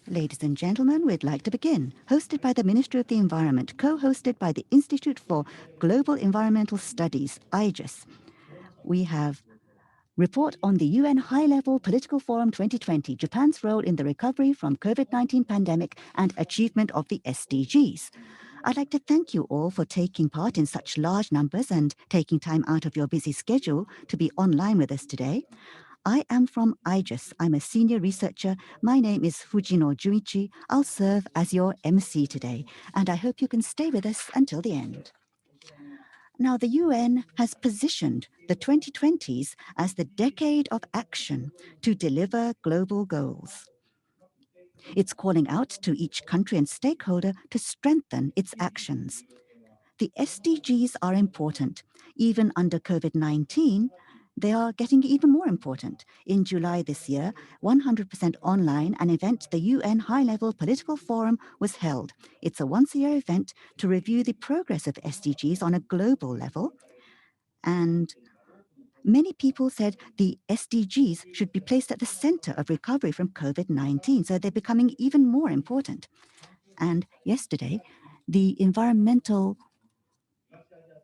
Ladies and gentlemen, we'd like to begin. Hosted by the Ministry of the Environment, co-hosted by the Institute for Global Environmental Studies, IGES. We have report on the UN High-Level Political Forum 2020, Japan's role in the recovery from COVID-19 pandemic and achievement of the SDGs. I'd like to thank you all for taking part in such large numbers and taking time out of your busy schedule to be online with us today. I am from IGES. I'm a senior researcher. My name is Fujino Junichi. I'll serve as your MC today, and I hope you can stay with us until the end. Now, the UN has positioned the 2020s as the decade of action to deliver global goals. It's calling out to each country and stakeholder to strengthen its actions. The SDGs are important. Even under COVID-19, they are getting even more important. In July this year, 100% online, an event, the UN High-Level Political Forum, was held. It's a once-a-year event to review the progress of SDGs on a global level. And many people said the SDGs should be placed at the center of recovery from COVID-19, so they're becoming even more important. And yesterday, the Environmental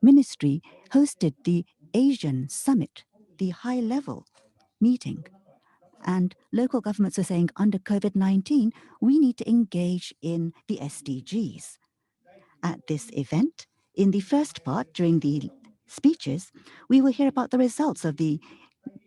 Ministry hosted the Asian Summit, the high-level meeting. And local governments are saying under COVID-19, we need to engage in the SDGs. At this event, in the first part, during the speeches, we will hear about the results of the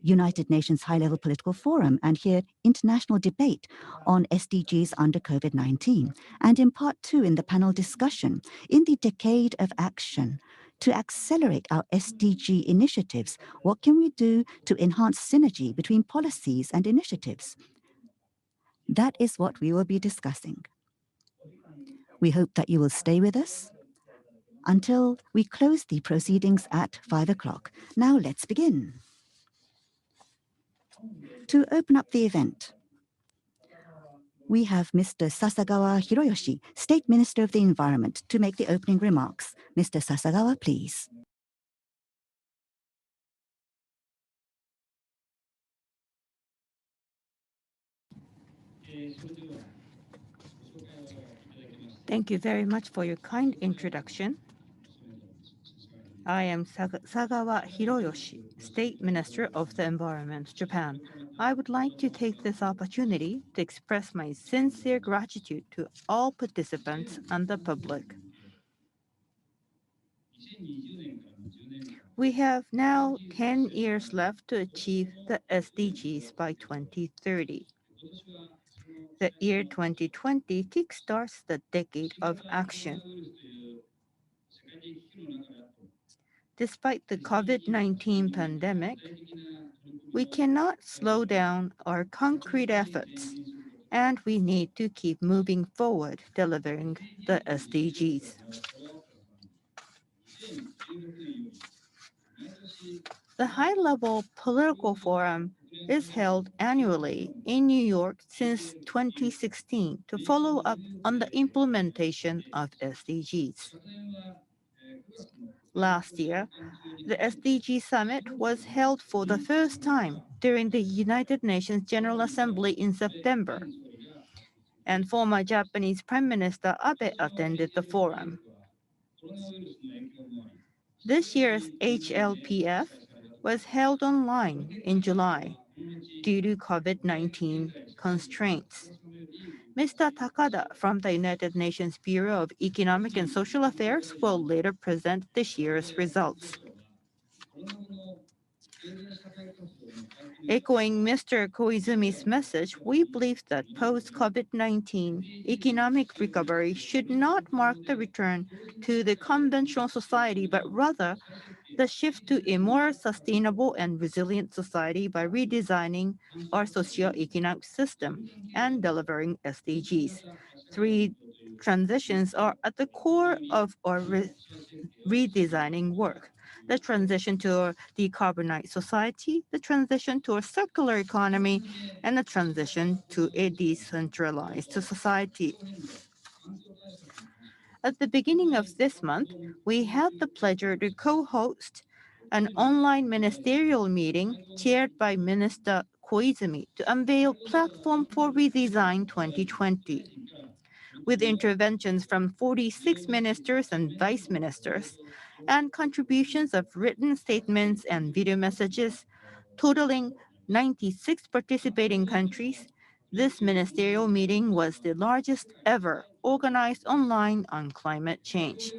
United Nations High-Level Political Forum and hear international debate on SDGs under COVID-19. And in part two, in the panel discussion, in the decade of action, to accelerate our SDG initiatives, what can we do to enhance synergy between policies and initiatives? That is what we will be discussing. We hope that you will stay with us until we close the proceedings at 5 o'clock. Now let's begin. To open up the event, we have Mr. Sasagawa Hiroyoshi, State Minister of the Environment, to make the opening remarks. Mr. Sasagawa, please. Thank you very much for your kind introduction. I am Sagawa Hiroyoshi, State Minister of the Environment, Japan. I would like to take this opportunity to express my sincere gratitude to all participants and the public. We have now 10 years left to achieve the SDGs by 2030. The year 2020 kickstarts the decade of action. Despite the COVID-19 pandemic, we cannot slow down our concrete efforts, and we need to keep moving forward, delivering the SDGs. The High-Level Political Forum is held annually in New York since 2016 to follow up on the implementation of SDGs. Last year, the SDG Summit was held for the first time during the United Nations General Assembly in September, and former Japanese Prime Minister Abe attended the forum. This year's HLPF was held online in July due to COVID-19 constraints. Mr. Takada from the United Nations Bureau of Economic and Social Affairs will later present this year's results. Echoing Mr. Koizumi's message, we believe that post-COVID-19 economic recovery should not mark the return to the conventional society, but rather the shift to a more sustainable and resilient society by redesigning our socio-economic system and delivering SDGs. Three transitions are at the core of our redesigning work: the transition to a decarbonized society, the transition to a circular economy, and the transition to a decentralized society. At the beginning of this month, we had the pleasure to co-host an online ministerial meeting chaired by Minister Koizumi to unveil Platform for Redesign 2020. With interventions from 46 ministers and vice ministers, and contributions of written statements and video messages, totaling 96 participating countries, this ministerial meeting was the largest ever organized online on climate change.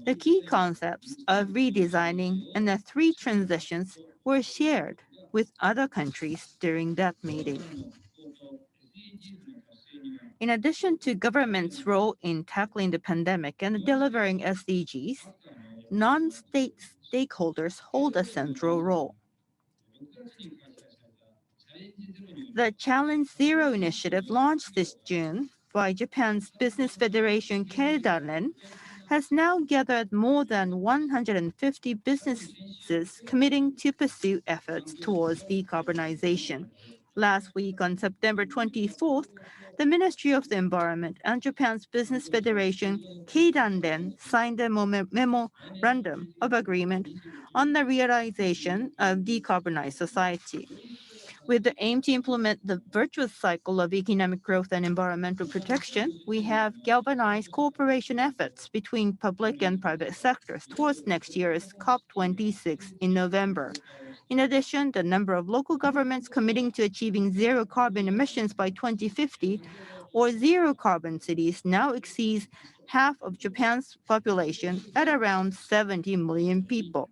The key concepts of redesigning and the three transitions were shared with other countries during that meeting. In addition to government's role in tackling the pandemic and delivering SDGs, non-state stakeholders hold a central role. The Challenge Zero initiative, launched this June by Japan's Business Federation Keidanren, has now gathered more than 150 businesses committing to pursue efforts towards decarbonization. Last week, on September 24th, the Ministry of the Environment and Japan's Business Federation Keidanren signed a memorandum of agreement on the realization of decarbonized society. With the aim to implement the virtuous cycle of economic growth and environmental protection, we have galvanized cooperation efforts between public and private sectors towards next year's COP26 in November. In addition, the number of local governments committing to achieving zero carbon emissions by 2050 or zero carbon cities now exceeds half of Japan's population at around 70 million people.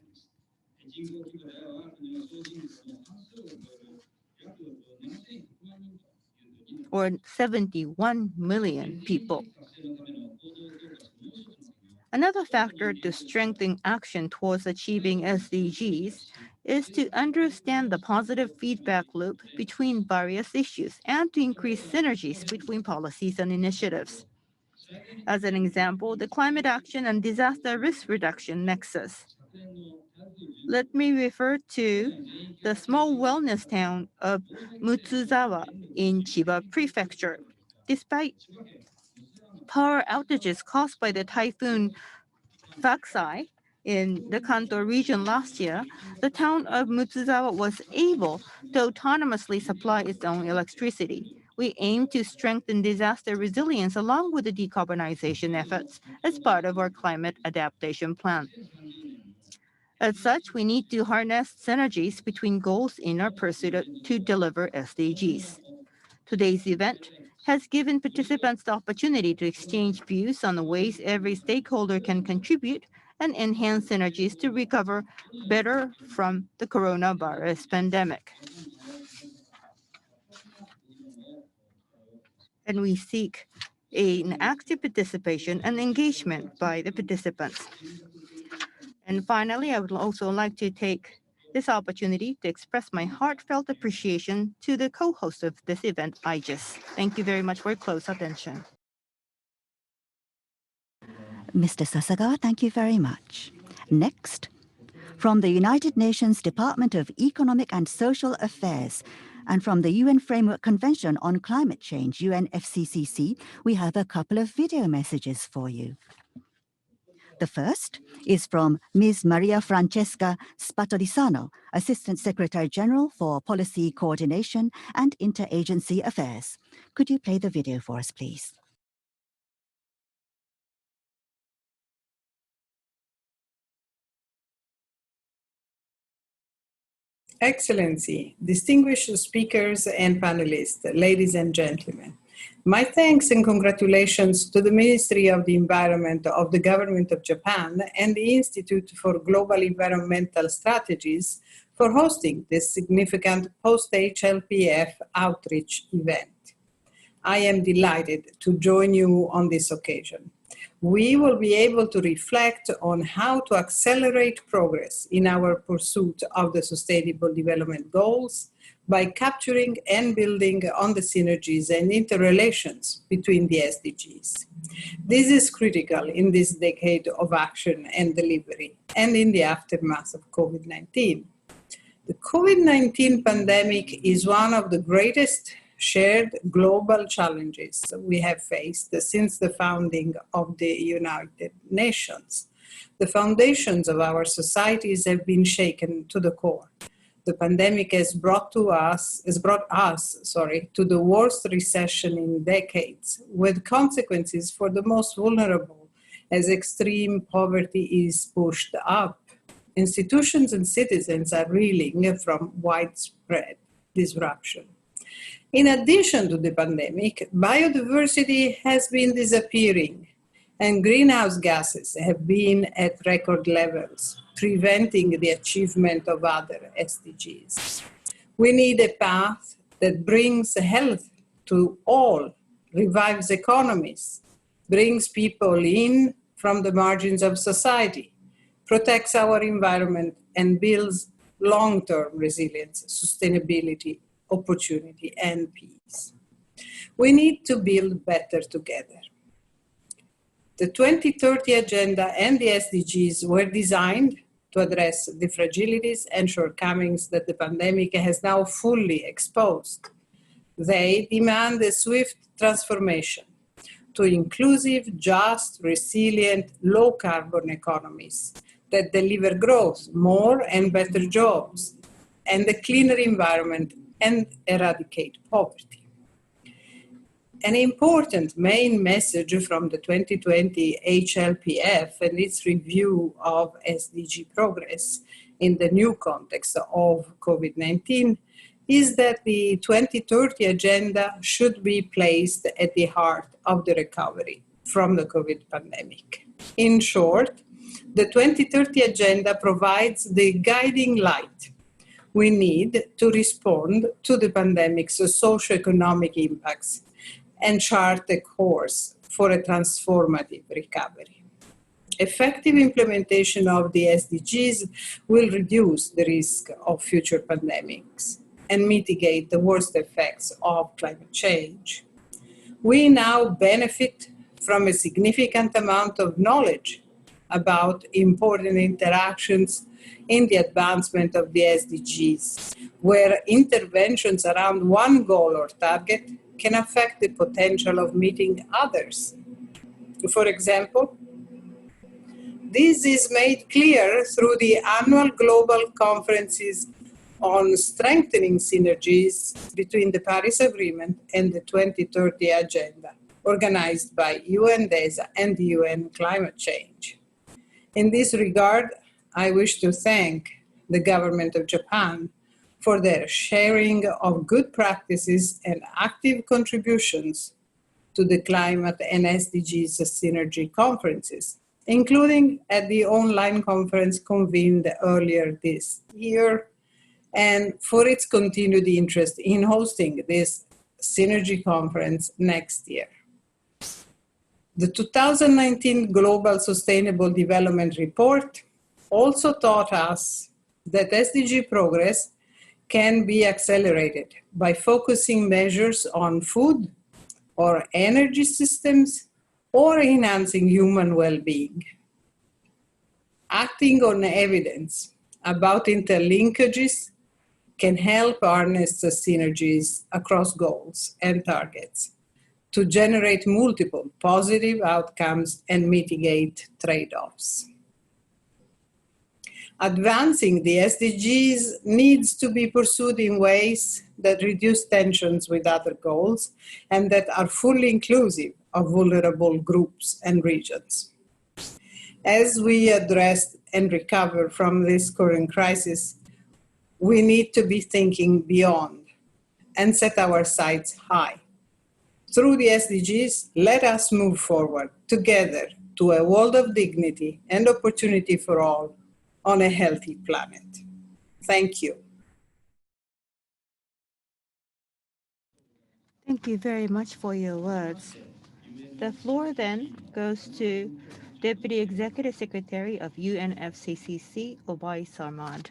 Or 71 million people. Another factor to strengthen action towards achieving SDGs is to understand the positive feedback loop between various issues and to increase synergies between policies and initiatives. As an example, the climate action and disaster risk reduction nexus. Let me refer to the small wellness town of Mutsuzawa in Chiba Prefecture. Despite power outages caused by the typhoon Faxai in the Kanto region last year, the town of Mutsuzawa was able to autonomously supply its own electricity. We aim to strengthen disaster resilience along with the decarbonization efforts as part of our climate adaptation plan. As such, we need to harness synergies between goals in our pursuit to deliver SDGs. Today's event has given participants the opportunity to exchange views on the ways every stakeholder can contribute and enhance synergies to recover better from the coronavirus pandemic. And we seek an active participation and engagement by the participants. And finally, I would also like to take this opportunity to express my heartfelt appreciation to the co-host of this event, Aegis. Thank you very much for your close attention. Mr. Sasagawa, thank you very much. Next, from the United Nations Department of Economic and Social Affairs, and from the UN Framework Convention on Climate Change, UNFCCC, we have a couple of video messages for you. The first is from Ms. Maria Francesca Spatolisano, Assistant Secretary General for Policy Coordination and Interagency Affairs. Could you play the video for us, please? Excellency, distinguished speakers and panelists, ladies and gentlemen. My thanks and congratulations to the Ministry of the Environment of the Government of Japan and the Institute for Global Environmental Strategies for hosting this significant post-HLPF outreach event. I am delighted to join you on this occasion. We will be able to reflect on how to accelerate progress in our pursuit of the Sustainable Development Goals by capturing and building on the synergies and interrelations between the SDGs. This is critical in this decade of action and delivery and in the aftermath of COVID-19. The COVID-19 pandemic is one of the greatest shared global challenges we have faced since the founding of the United Nations. The foundations of our societies have been shaken to the core. The pandemic has brought us to the worst recession in decades, with consequences for the most vulnerable as extreme poverty is pushed up. Institutions and citizens are reeling from widespread disruption. In addition to the pandemic, biodiversity has been disappearing, and greenhouse gases have been at record levels, preventing the achievement of other SDGs. We need a path that brings health to all, revives economies, brings people in from the margins of society, protects our environment, and builds long-term resilience, sustainability, opportunity, and peace. We need to build better together. The 2030 Agenda and the SDGs were designed to address the fragilities and shortcomings that the pandemic has now fully exposed. They demand a swift transformation to inclusive, just, resilient, low-carbon economies that deliver growth, more and better jobs, and a cleaner environment and eradicate poverty. An important main message from the 2020 HLPF and its review of SDG progress in the new context of COVID-19 is that the 2030 Agenda should be placed at the heart of the recovery from the COVID pandemic. In short, the 2030 Agenda provides the guiding light we need to respond to the pandemic's socioeconomic impacts and chart a course for a transformative recovery. Effective implementation of the SDGs will reduce the risk of future pandemics and mitigate the worst effects of climate change. We now benefit from a significant amount of knowledge about important interactions in the advancement of the SDGs, where interventions around one goal or target can affect the potential of meeting others. For example, this is made clear through the annual global conferences on strengthening synergies between the Paris Agreement and the 2030 Agenda, organized by UNDESA and the UN Climate Change. In this regard, I wish to thank the government of Japan for their sharing of good practices and active contributions to the climate and SDGs synergy conferences, including at the online conference convened earlier this year, and for its continued interest in hosting this synergy conference next year. The 2019 Global Sustainable Development Report also taught us that SDG progress can be accelerated by focusing measures on food or energy systems or enhancing human well-being. Acting on evidence about interlinkages can help harness the synergies across goals and targets to generate multiple positive outcomes and mitigate trade-offs. Advancing the SDGs needs to be pursued in ways that reduce tensions with other goals and that are fully inclusive of vulnerable groups and regions. As we address and recover from this current crisis, we need to be thinking beyond and set our sights high. Through the SDGs, let us move forward together to a world of dignity and opportunity for all on a healthy planet. Thank you. Thank you very much for your words. The floor then goes to Deputy Executive Secretary of UNFCCC, Obai Sarmad.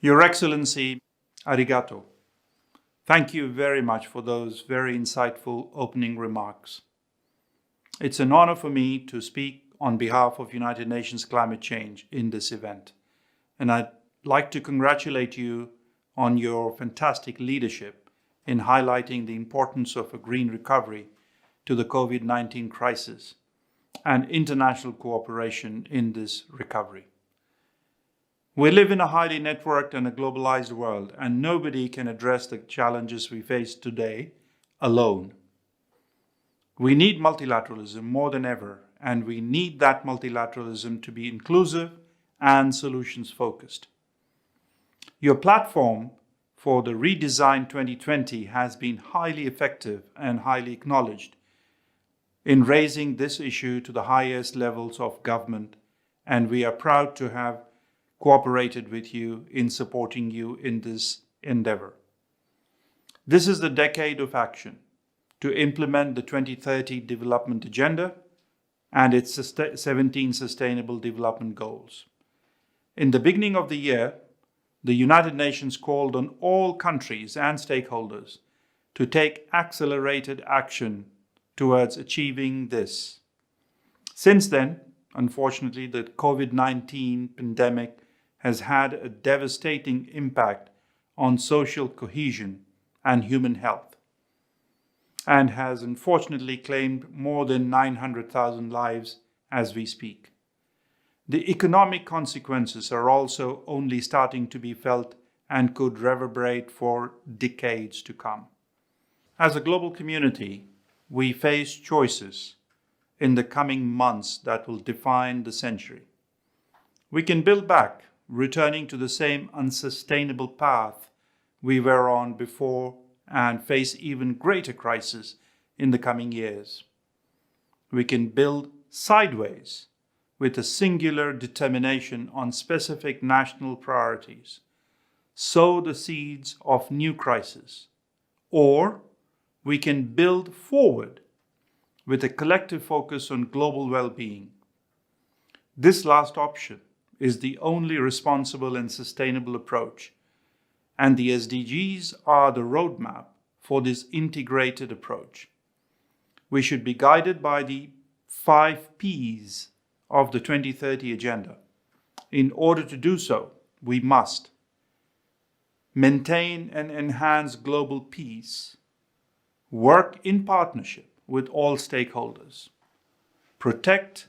Your Excellency, arigato. Thank you very much for those very insightful opening remarks. It's an honor for me to speak on behalf of United Nations Climate Change in this event, and I'd like to congratulate you on your fantastic leadership in highlighting the importance of a green recovery to the COVID-19 crisis and international cooperation in this recovery. We live in a highly networked and a globalized world, and nobody can address the challenges we face today alone. We need multilateralism more than ever, and we need that multilateralism to be inclusive and solutions-focused. Your platform for the Redesign 2020 has been highly effective and highly acknowledged in raising this issue to the highest levels of government, and we are proud to have cooperated with you in supporting you in this endeavor. This is the decade of action to implement the 2030 Development Agenda and its 17 Sustainable Development Goals. In the beginning of the year, the United Nations called on all countries and stakeholders to take accelerated action towards achieving this. Since then, unfortunately, the COVID-19 pandemic has had a devastating impact on social cohesion and human health, and has unfortunately claimed more than 900,000 lives as we speak. The economic consequences are also only starting to be felt and could reverberate for decades to come. As a global community, we face choices in the coming months that will define the century. We can build back, returning to the same unsustainable path we were on before, and face even greater crises in the coming years. We can build sideways with a singular determination on specific national priorities, sow the seeds of new crises, or we can build forward with a collective focus on global well-being. This last option is the only responsible and sustainable approach, and the SDGs are the roadmap for this integrated approach. We should be guided by the 5 Ps of the 2030 Agenda. In order to do so, we must maintain and enhance global peace, work in partnership with all stakeholders, protect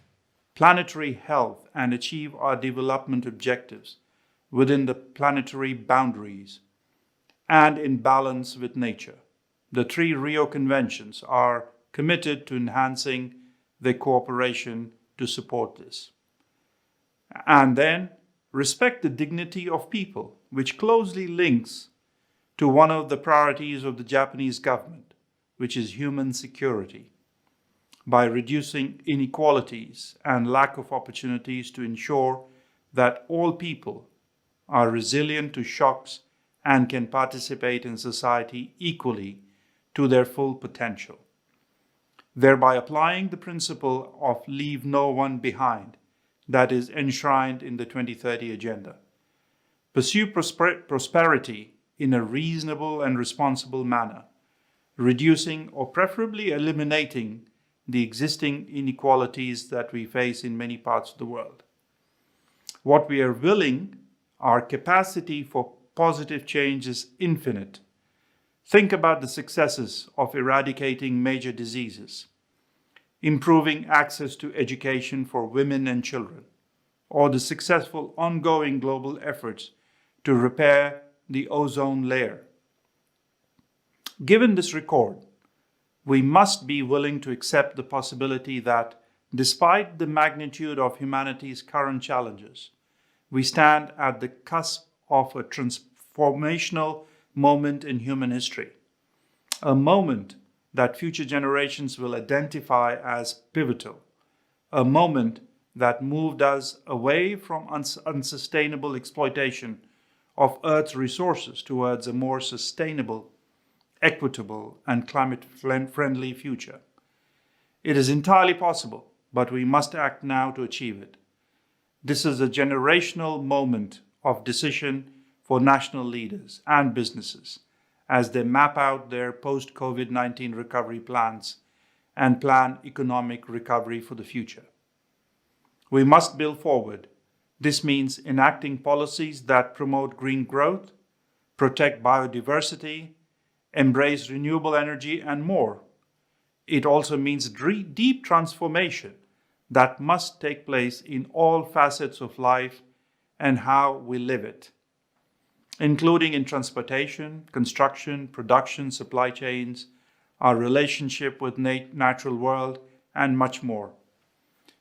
planetary health and achieve our development objectives within the planetary boundaries and in balance with nature. The 3 Rio Conventions are committed to enhancing their cooperation to support this. And then respect the dignity of people, which closely links to one of the priorities of the Japanese government, which is human security, by reducing inequalities and lack of opportunities to ensure that all people are resilient to shocks and can participate in society equally to their full potential, thereby applying the principle of leave no one behind that is enshrined in the 2030 Agenda. Pursue prosperity in a reasonable and responsible manner, reducing or preferably eliminating the existing inequalities that we face in many parts of the world. What we are willing, our capacity for positive change is infinite. Think about the successes of eradicating major diseases, improving access to education for women and children, or the successful ongoing global efforts to repair the ozone layer. Given this record, we must be willing to accept the possibility that, despite the magnitude of humanity's current challenges, we stand at the cusp of a transformational moment in human history, a moment that future generations will identify as pivotal, a moment that moved us away from unsustainable exploitation of Earth's resources towards a more sustainable, equitable, and climate-friendly future. It is entirely possible, but we must act now to achieve it. This is a generational moment of decision for national leaders and businesses as they map out their post-COVID-19 recovery plans and plan economic recovery for the future. We must build forward. This means enacting policies that promote green growth, protect biodiversity, embrace renewable energy, and more. it also means deep transformation that must take place in all facets of life and how we live it, including in transportation, construction, production, supply chains, our relationship with natural world, and much more.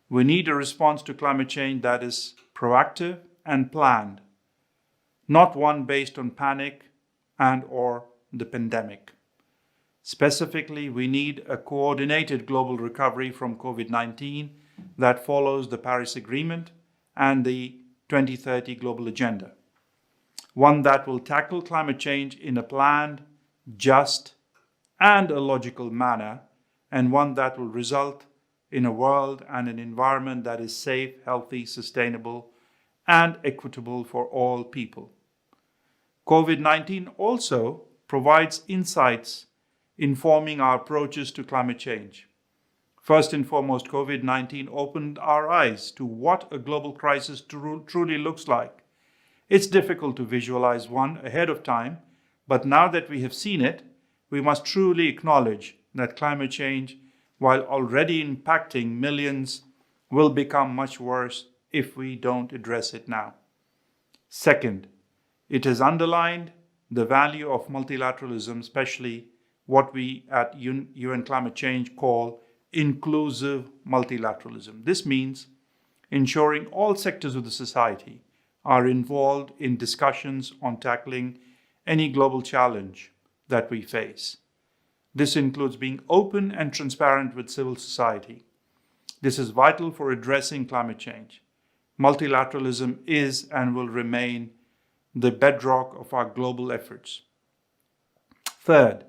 We need a response to climate change that is proactive and planned, not one based on panic and/or the pandemic. Specifically, we need a coordinated global recovery from COVID-19 that follows the Paris Agreement and the 2030 Global Agenda. One that will tackle climate change in a planned, just, and a logical manner, and one that will result in a world and an environment that is safe, healthy, sustainable, and equitable for all people. COVID-19 also provides insights informing our approaches to climate change. First and foremost, COVID-19 opened our eyes to what a global crisis truly looks like. It's difficult to visualize one ahead of time, but now that we have seen it, we must truly acknowledge that climate change, while already impacting millions, will become much worse if we don't address it now. Second, it has underlined the value of multilateralism, especially what we at UN Climate Change call inclusive multilateralism. This means ensuring all sectors of the society are involved in discussions on tackling any global challenge that we face. This includes being open and transparent with civil society. This is vital for addressing climate change. Multilateralism is and will remain the bedrock of our global efforts. Third,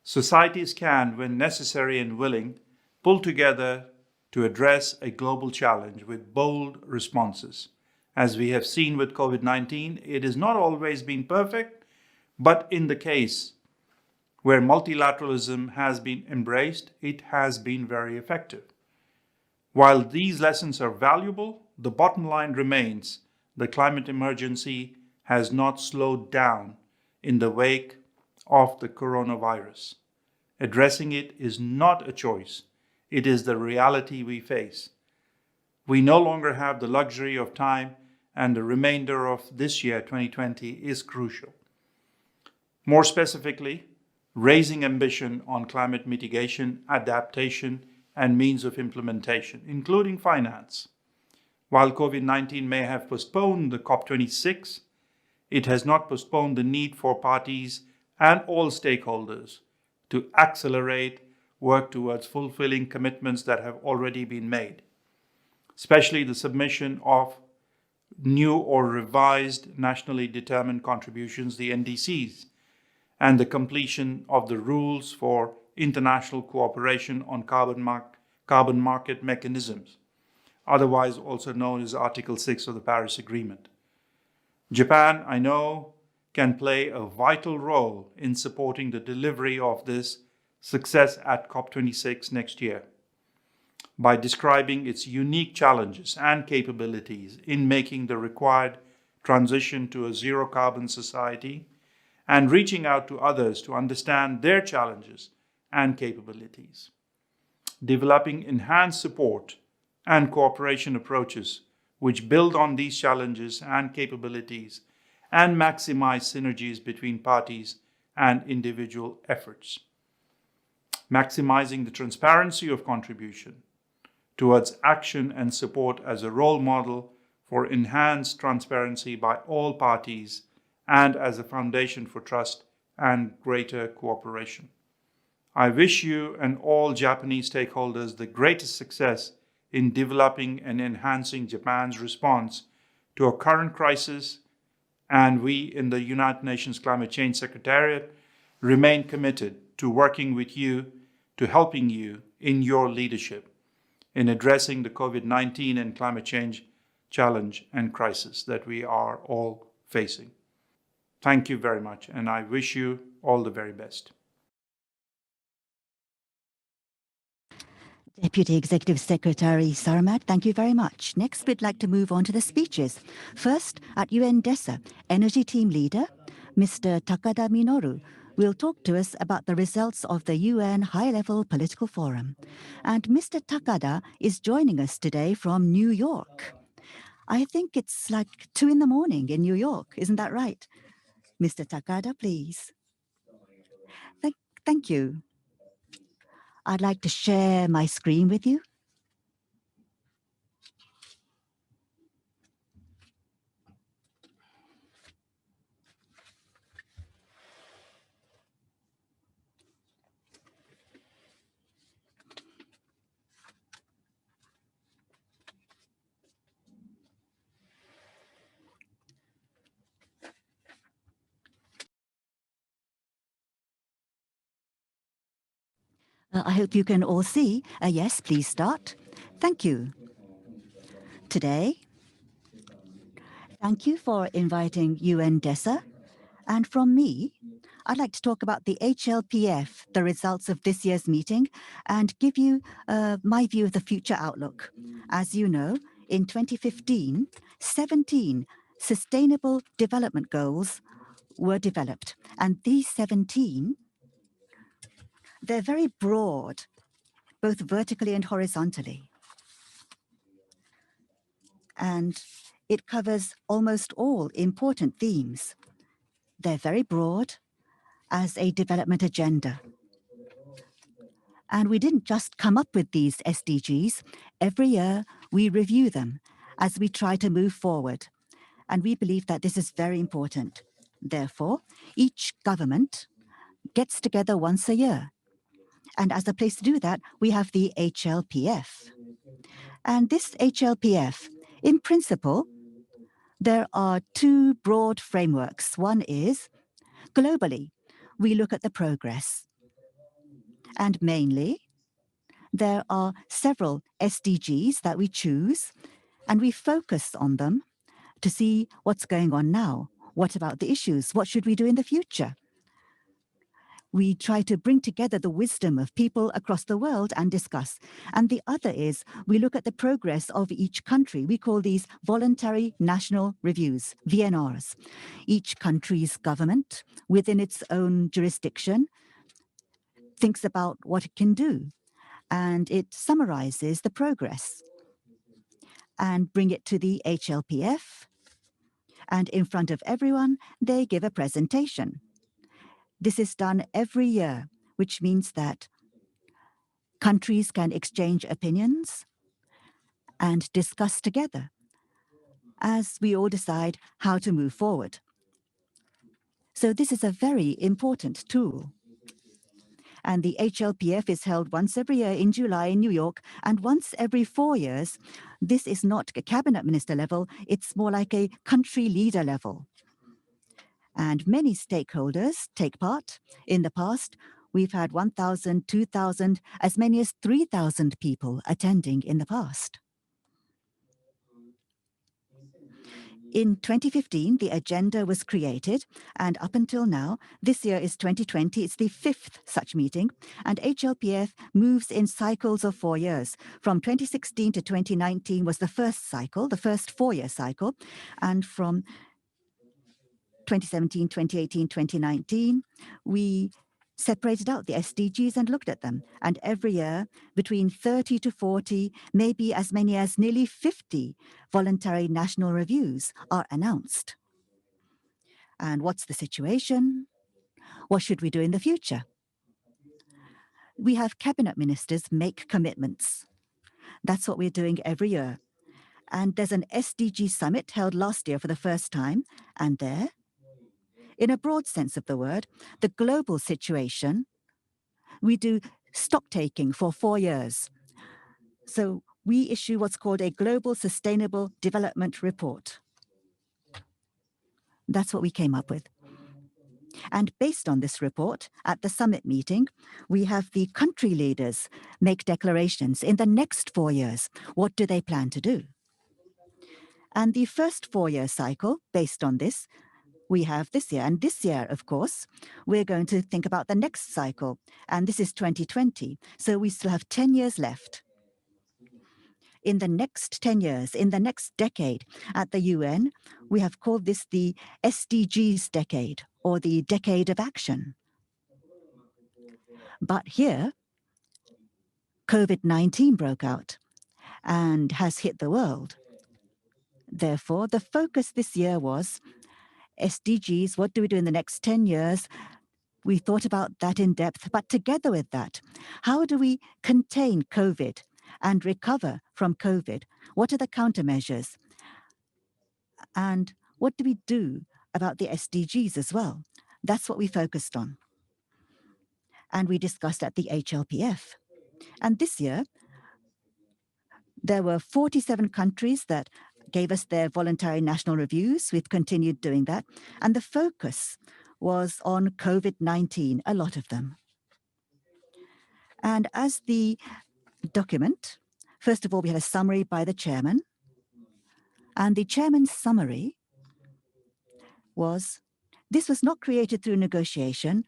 societies can, when necessary and willing, pull together to address a global challenge with bold responses. As we have seen with COVID-19, it has not always been perfect, but in the case where multilateralism has been embraced, it has been very effective. While these lessons are valuable, the bottom line remains the climate emergency has not slowed down in the wake of the coronavirus. Addressing it is not a choice. It is the reality we face. We no longer have the luxury of time, and the remainder of this year, 2020, is crucial. More specifically, raising ambition on climate mitigation, adaptation, and means of implementation, including finance. While COVID-19 may have postponed the COP26, it has not postponed the need for parties and all stakeholders to accelerate work towards fulfilling commitments that have already been made, especially the submission of new or revised nationally determined contributions, the NDCs, and the completion of the rules for international cooperation on carbon market mechanisms, otherwise also known as Article 6 of the Paris Agreement. Japan, I know, can play a vital role in supporting the delivery of this success at COP26 next year by describing its unique challenges and capabilities in making the required transition to a zero-carbon society and reaching out to others to understand their challenges and capabilities. Developing enhanced support and cooperation approaches which build on these challenges and capabilities and maximize synergies between parties and individual efforts. Maximizing the transparency of contribution towards action and support as a role model for enhanced transparency by all parties and as a foundation for trust and greater cooperation. I wish you and all Japanese stakeholders the greatest success in developing and enhancing Japan's response to a current crisis, and we in the United Nations Climate Change Secretariat remain committed to working with you, to helping you in your leadership in addressing the COVID-19 and climate change challenge and crisis that we are all facing. Thank you very much, and I wish you all the very best. Deputy Executive Secretary Sarmat, thank you very much. Next, we'd like to move on to the speeches. First, at UN DESA, Energy Team Leader, Mr. Takada Minoru, will talk to us about the results of the UN High-Level Political Forum. And Mr. Takada is joining us today from New York. I think it's like 2 in the morning in New York, isn't that right? Mr. Takada, please. Thank you. I'd like to share my screen with you. I hope you can all see. Yes, please start. Thank you. Today, thank you for inviting UNDESA. And from me, I'd like to talk about the HLPF, the results of this year's meeting, and give you my view of the future outlook. As you know, in 2015, 17 Sustainable Development Goals were developed. And these 17, they're very broad, both vertically and horizontally. And it covers almost all important themes. They're very broad as a development agenda. And we didn't just come up with these SDGs. Every year, we review them as we try to move forward. And we believe that this is very important. Therefore, each government gets together once a year. And as a place to do that, we have the HLPF. And this HLPF, in principle, there are two broad frameworks. One is globally, we look at the progress. And mainly, there are several SDGs that we choose, and we focus on them to see what's going on now. What about the issues? What should we do in the future? We try to bring together the wisdom of people across the world and discuss. And the other is we look at the progress of each country. We call these voluntary national reviews, VNRs. Each country's government, within its own jurisdiction, thinks about what it can do. And it summarizes the progress and bring it to the HLPF. And in front of everyone, they give a presentation. This is done every year, which means that countries can exchange opinions and discuss together as we all decide how to move forward. So this is a very important tool. And the HLPF is held once every year in July in New York, and once every 4 years. This is not a cabinet minister level, it's more like a country leader level. And many stakeholders take part. In the past, we've had 1,000, 2,000, as many as 3,000 people attending in the past. In 2015, the agenda was created, and up until now, this year is 2020, it's the 5th such meeting, and HLPF moves in cycles of 4 years. From 2016 to 2019 was the first cycle, the first 4-year cycle, and from 2017, 2018, 2019, we separated out the SDGs and looked at them. And every year, between 30 to 40, maybe as many as nearly 50 voluntary national reviews are announced. And what's the situation? What should we do in the future? We have cabinet ministers make commitments. That's what we're doing every year. And there's an SDG summit held last year for the first time, and there, in a broad sense of the word, the global situation, we do stock taking for 4 years. So we issue what's called a Global Sustainable Development Report. That's what we came up with. And based on this report, at the summit meeting, we have the country leaders make declarations in the next 4 years. What do they plan to do? And the first 4-year cycle, based on this, we have this year. And this year, of course, we're going to think about the next cycle. And this is 2020. So we still have 10 years left. In the next 10 years, in the next decade, at the UN, we have called this the SDGs decade, or the decade of action. But here, COVID-19 broke out and has hit the world. Therefore, the focus this year was SDGs, what do we do in the next 10 years? We thought about that in depth, but together with that, how do we contain COVID and recover from COVID? What are the countermeasures? And what do we do about the SDGs as well? That's what we focused on. And we discussed at the HLPF. And this year, there were 47 countries that gave us their voluntary national reviews. We've continued doing that. And the focus was on COVID-19, a lot of them. And as the document, first of all, we had a summary by the chairman. And the chairman's summary was, this was not created through negotiation.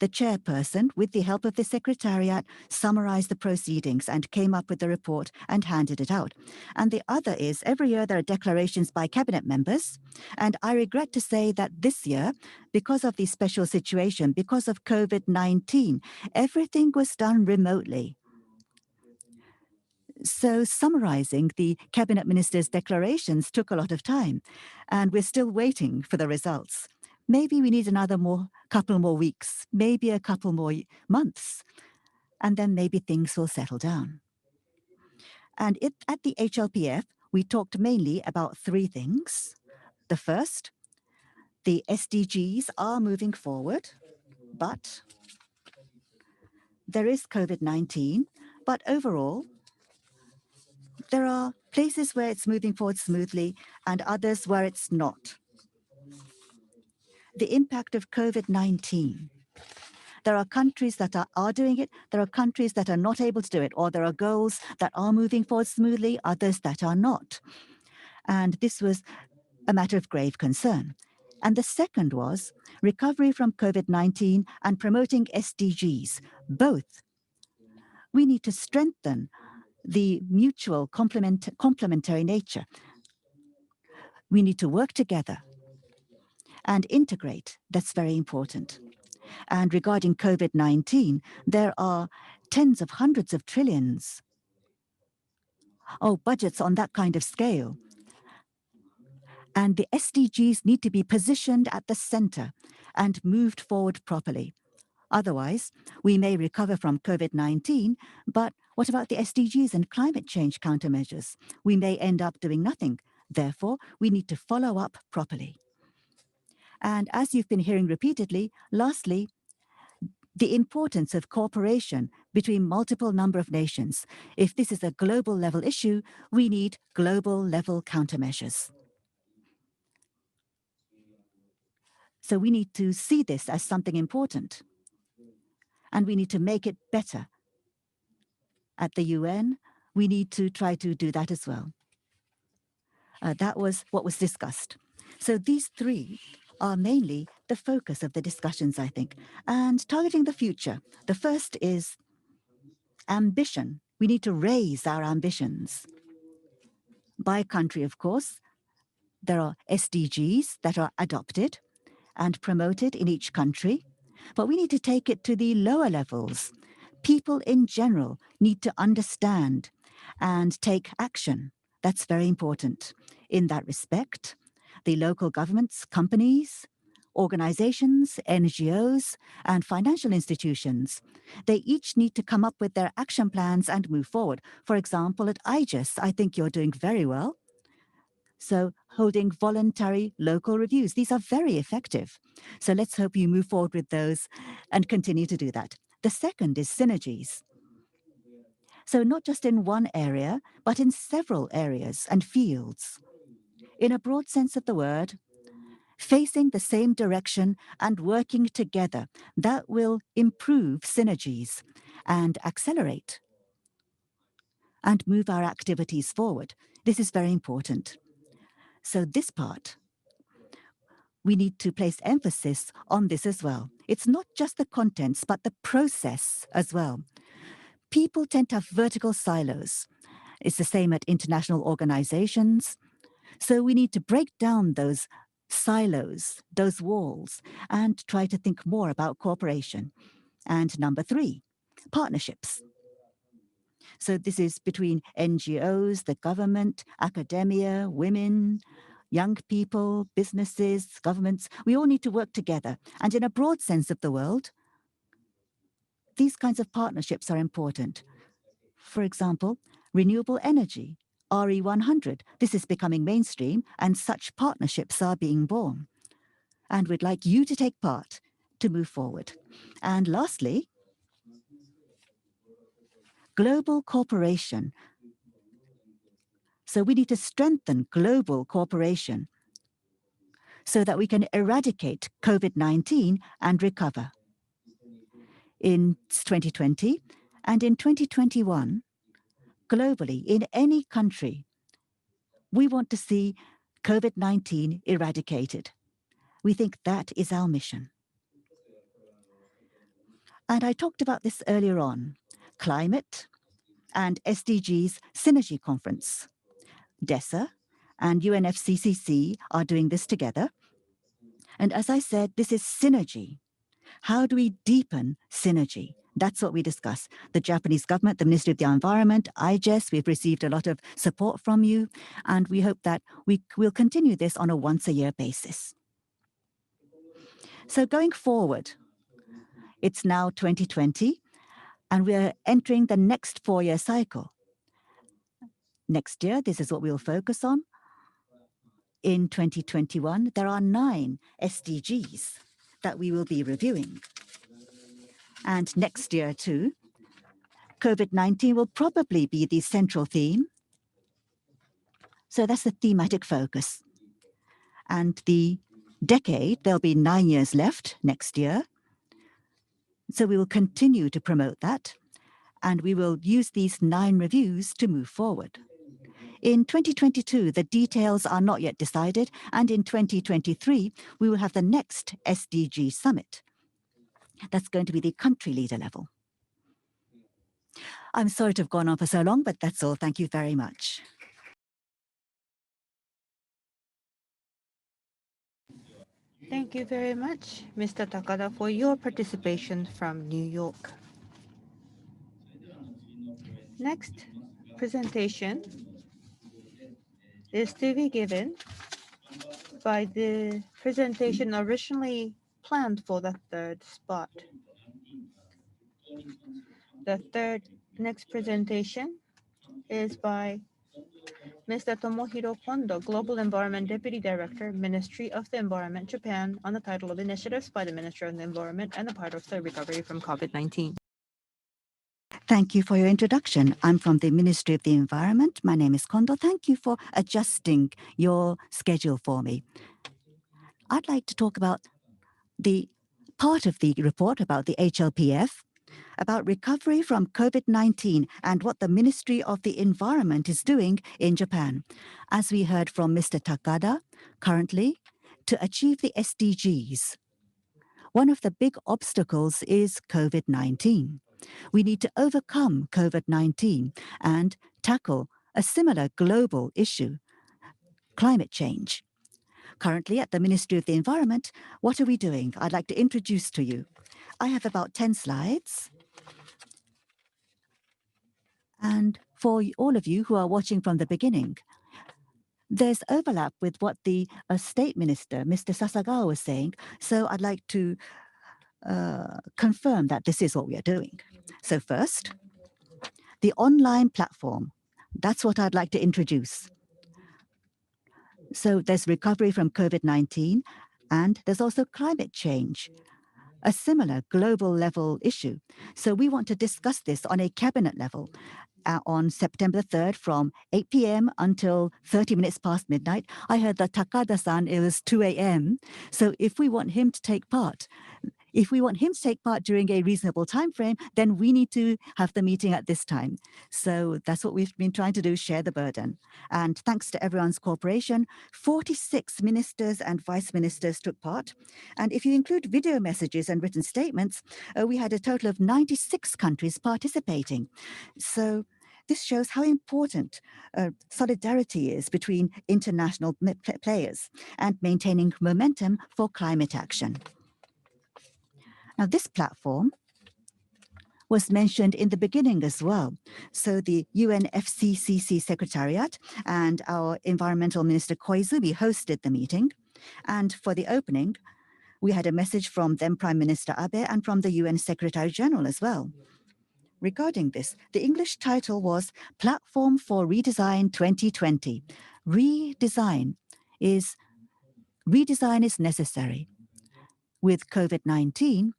The chairperson, with the help of the secretariat, summarized the proceedings and came up with the report and handed it out. And the other is, every year there are declarations by cabinet members. And I regret to say that this year, because of the special situation, because of COVID-19, everything was done remotely. So summarizing the cabinet ministers' declarations took a lot of time, and we're still waiting for the results. Maybe we need couple more weeks, maybe a couple more months, and then maybe things will settle down. And at the HLPF, we talked mainly about 3 things. The first, the SDGs are moving forward, but there is COVID-19, but overall, there are places where it's moving forward smoothly and others where it's not. The impact of COVID-19. There are countries that are doing it, there are countries that are not able to do it, or there are goals that are moving forward smoothly, others that are not. And this was a matter of grave concern. And the second was recovery from COVID-19 and promoting SDGs. Both. We need to strengthen the mutual complementary nature. We need to work together and integrate. That's very important. And regarding COVID-19, there are tens of hundreds of trillions. Budgets on that kind of scale. And the SDGs need to be positioned at the center and moved forward properly. Otherwise, we may recover from COVID-19, but what about the SDGs and climate change countermeasures? We may end up doing nothing. Therefore, we need to follow up properly. And as you've been hearing repeatedly, lastly, the importance of cooperation between multiple number of nations. If this is a global level issue, we need global level countermeasures. So we need to see this as something important. And we need to make it better. At the UN, we need to try to do that as well. That was what was discussed. So these 3 are mainly the focus of the discussions, I think. And targeting the future. The first is ambition. We need to raise our ambitions. By country, of course, there are SDGs that are adopted and promoted in each country, but we need to take it to the lower levels. People in general need to understand and take action. That's very important. In that respect, the local governments, companies, organizations, NGOs, and financial institutions, they each need to come up with their action plans and move forward. For example, at IGES, I think you're doing very well. So holding voluntary local reviews, these are very effective. So let's hope you move forward with those and continue to do that. The second is synergies. So not just in one area, but in several areas and fields. In a broad sense of the word, facing the same direction and working together, that will improve synergies and accelerate and move our activities forward. This is very important. So this part, we need to place emphasis on this as well. It's not just the contents, but the process as well. People tend to have vertical silos. It's the same at international organizations. So we need to break down those silos, those walls, and try to think more about cooperation. And number 3, partnerships. So this is between NGOs, the government, academia, women, young people, businesses, governments. We all need to work together. And in a broad sense of the world, these kinds of partnerships are important. For example, renewable energy, RE100. This is becoming mainstream, and such partnerships are being born. And we'd like you to take part to move forward. And lastly, global cooperation. So we need to strengthen global cooperation so that we can eradicate COVID-19 and recover. In 2020 and in 2021, globally, in any country, we want to see COVID-19 eradicated. We think that is our mission. And I talked about this earlier on, climate and SDGs Synergy Conference. DESA and UNFCCC are doing this together. And as I said, this is synergy. How do we deepen synergy? That's what we discuss. The Japanese government, the Ministry of the Environment, IGES, we've received a lot of support from you, and we hope that we will continue this on a once-a-year basis. So going forward, it's now 2020, and we're entering the next 4-year cycle. Next year, this is what we'll focus on. In 2021, there are 9 SDGs that we will be reviewing. And next year too, COVID-19 will probably be the central theme. So that's the thematic focus. And the decade, there'll be 9 years left next year. So we will continue to promote that. And we will use these 9 reviews to move forward. In 2022, the details are not yet decided. And in 2023, we will have the next SDG summit. That's going to be the country leader level. I'm sorry to have gone on for so long, but that's all. Thank you very much. Thank you very much, Mr. Takada, for your participation from New York. Next presentation is to be given by the presentation originally planned for the 3rd spot. The next presentation is by Mr. Tomohiro Kondo, Global Environment Deputy Director, Ministry of the Environment, Japan, on the title of Initiatives by the Ministry of the Environment and the part of the recovery from COVID-19. Thank you for your introduction. I'm from the Ministry of the Environment. My name is Kondo. Thank you for adjusting your schedule for me. I'd like to talk about the part of the report about the HLPF, about recovery from COVID-19 and what the Ministry of the Environment is doing in Japan. As we heard from Mr. Takada, currently, to achieve the SDGs, one of the big obstacles is COVID-19. We need to overcome COVID-19 and tackle a similar global issue, climate change. Currently at the Ministry of the Environment, what are we doing? I'd like to introduce to you. I have about 10 slides. And for all of you who are watching from the beginning, there's overlap with what the State Minister, Mr. Sasagawa, was saying. So I'd like to confirm that this is what we are doing. So first, the online platform. That's what I'd like to introduce. So there's recovery from COVID-19, and there's also climate change, a similar global level issue. So we want to discuss this on a cabinet level on September 3rd from 8 p.m. until 30 minutes past midnight. I heard that Takada-san, it was 2 a.m. So if we want him to take part, during a reasonable time frame, then we need to have the meeting at this time. So that's what we've been trying to do, share the burden. And thanks to everyone's cooperation, 46 ministers and vice ministers took part. And if you include video messages and written statements, we had a total of 96 countries participating. So this shows how important solidarity is between international players and maintaining momentum for climate action. Now, this platform was mentioned in the beginning as well. So the UNFCCC Secretariat and our Environmental Minister Koizumi hosted the meeting. And for the opening, we had a message from then Prime Minister Abe and from the UN Secretary General as well. Regarding this, the English title was Platform for Redesign 2020. Redesign is necessary. With COVID-19,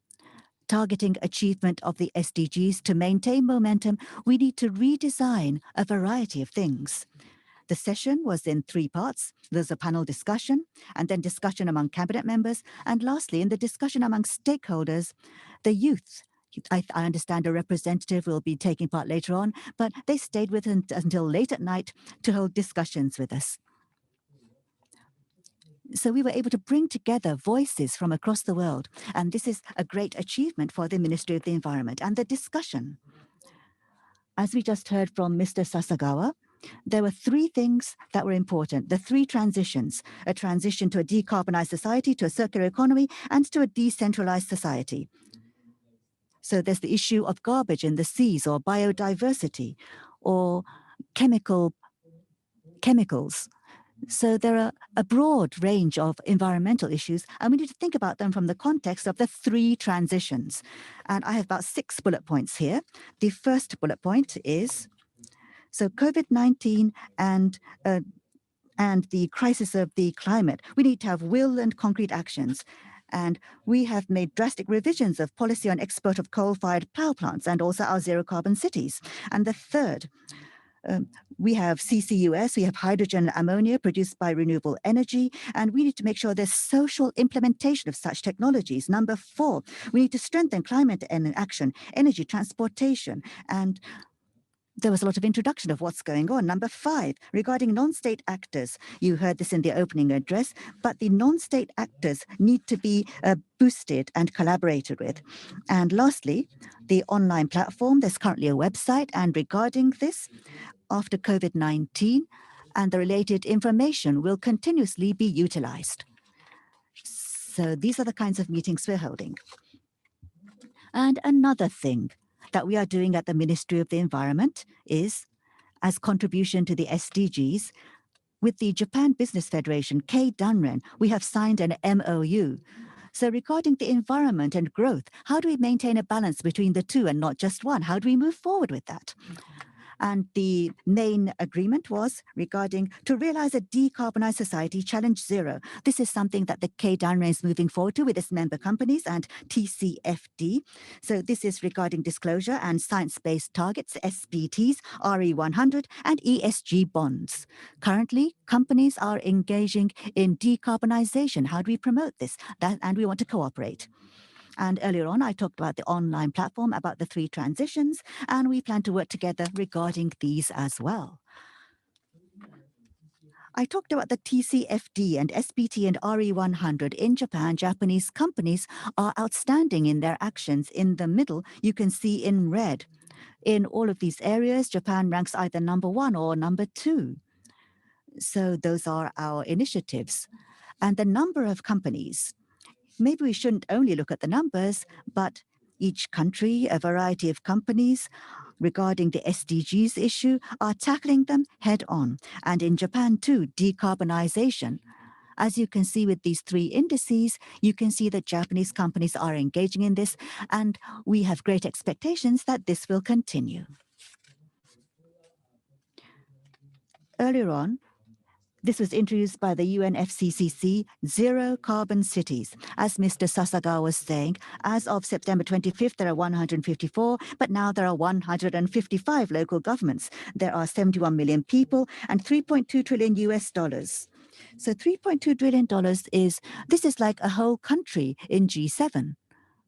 targeting achievement of the SDGs to maintain momentum, we need to redesign a variety of things. The session was in 3 parts. There's a panel discussion, and then discussion among cabinet members, and lastly, in the discussion among stakeholders, the youth. I understand a representative will be taking part later on, but they stayed with us until late at night to hold discussions with us. So we were able to bring together voices from across the world, and this is a great achievement for the Ministry of the Environment. And the discussion, as we just heard from Mr. Sasagawa, there were 3 things that were important, the 3 transitions: a transition to a decarbonized society, to a circular economy, and to a decentralized society. So there's the issue of garbage in the seas, or biodiversity, or chemicals. So there are a broad range of environmental issues, and we need to think about them from the context of the 3 transitions. And I have about 6 bullet points here. The first bullet point is, so COVID-19 and the crisis of the climate, we need to have will and concrete actions. And we have made drastic revisions of policy on export of coal-fired power plants and also our zero-carbon cities. And the third, we have CCUS, we have hydrogen and ammonia produced by renewable energy, and we need to make sure there's social implementation of such technologies. Number 4, we need to strengthen climate action, energy, transportation, and there was a lot of introduction of what's going on. Number 5, regarding non-state actors. You heard this in the opening address, but the non-state actors need to be boosted and collaborated with. And lastly, the online platform. There's currently a website, and regarding this, after COVID-19, and the related information will continuously be utilized. So these are the kinds of meetings we're holding. And another thing that we are doing at the Ministry of the Environment is, as contribution to the SDGs, with the Japan Business Federation, Keidanren, we have signed an MOU. So regarding the environment and growth, how do we maintain a balance between the 2 and not just one? How do we move forward with that? And the main agreement was regarding to realize a decarbonized society, challenge 0. This is something that the Keidanren is moving forward to with its member companies and TCFD. So this is regarding disclosure and science-based targets, SBTs, RE100, and ESG bonds. Currently, companies are engaging in decarbonization. How do we promote this? And we want to cooperate. And earlier on, I talked about the online platform, about the 3 transitions, and we plan to work together regarding these as well. I talked about the TCFD and SBT and RE100 in Japan. Japanese companies are outstanding in their actions. In the middle, you can see in red. In all of these areas, Japan ranks either number 1 or number 2. So those are our initiatives. And the number of companies, maybe we shouldn't only look at the numbers, but each country, a variety of companies regarding the SDGs issue are tackling them head on. And in Japan too, decarbonization. As you can see with these 3 indices, you can see that Japanese companies are engaging in this, and we have great expectations that this will continue. Earlier on, this was introduced by the UNFCCC, Zero Carbon Cities. As Mr. Sasagawa was saying, as of September 25th, there are 154, but now there are 155 local governments. There are 71 million people and $3.2 trillion US. So $3.2 trillion this is like a whole country in G7.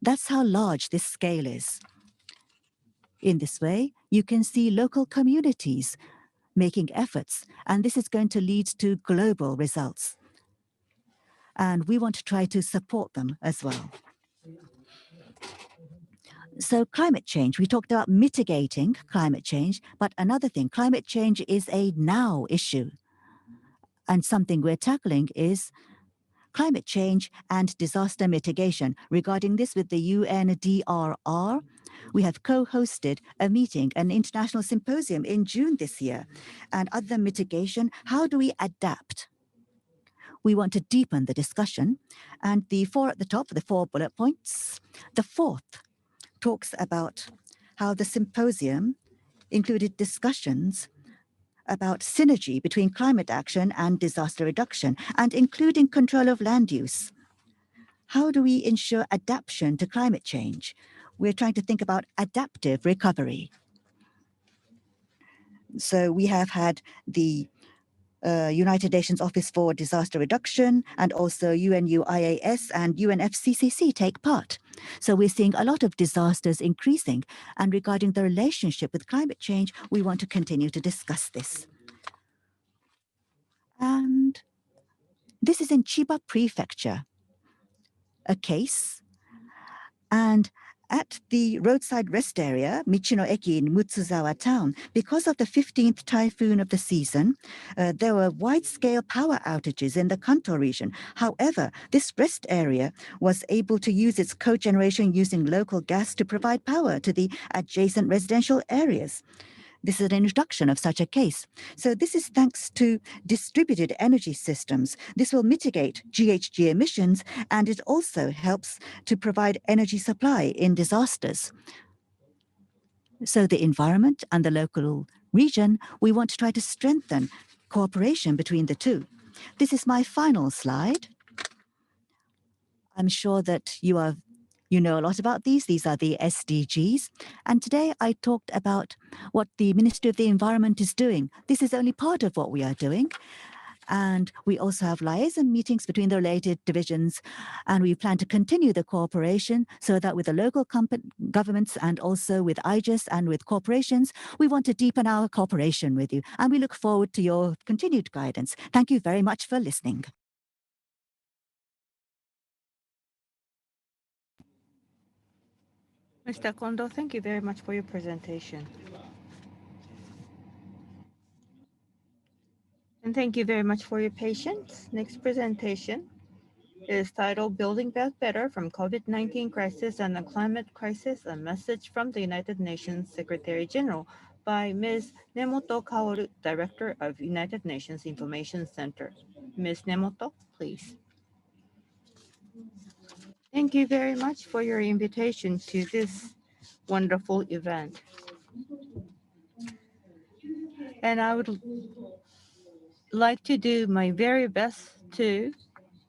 That's how large this scale is. In this way, you can see local communities making efforts, and this is going to lead to global results. And we want to try to support them as well. So climate change, we talked about mitigating climate change, but another thing, climate change is a now issue. And something we're tackling is climate change and disaster mitigation. Regarding this with the UNDRR, we have co-hosted a meeting, an international symposium in June this year. And other than mitigation, how do we adapt? We want to deepen the discussion. And the four at the top, the 4 bullet points. The fourth talks about how the symposium included discussions about synergy between climate action and disaster reduction, and including control of land use. How do we ensure adaptation to climate change? We're trying to think about adaptive recovery. So we have had the United Nations Office for Disaster Reduction and also UNUIAS and UNFCCC take part. So we're seeing a lot of disasters increasing. And regarding the relationship with climate change, we want to continue to discuss this. And this is in Chiba Prefecture, a case. And at the roadside rest area, Michino Eki in Mutsuzawa town, because of the 15th typhoon of the season, there were wide-scale power outages in the Kanto region. However, this rest area was able to use its cogeneration using local gas to provide power to the adjacent residential areas. This is an introduction of such a case. So this is thanks to distributed energy systems. This will mitigate GHG emissions, and it also helps to provide energy supply in disasters. So the environment and the local region, we want to try to strengthen cooperation between the two. This is my final slide. I'm sure that you know a lot about these. These are the SDGs. And today I talked about what the Ministry of the Environment is doing. This is only part of what we are doing. And we also have liaison meetings between the related divisions. And we plan to continue the cooperation so that with the local governments and also with IGES and with corporations, we want to deepen our cooperation with you. And we look forward to your continued guidance. Thank you very much for listening. Mr. Kondo, thank you very much for your presentation. And thank you very much for your patience. Next presentation is titled Building Back Better from COVID-19 Crisis and the Climate Crisis, a message from the United Nations Secretary General by Ms. Nemoto Kaoru, Director of United Nations Information Center. Ms. Nemoto, please. Thank you very much for your invitation to this wonderful event. And I would like to do my very best to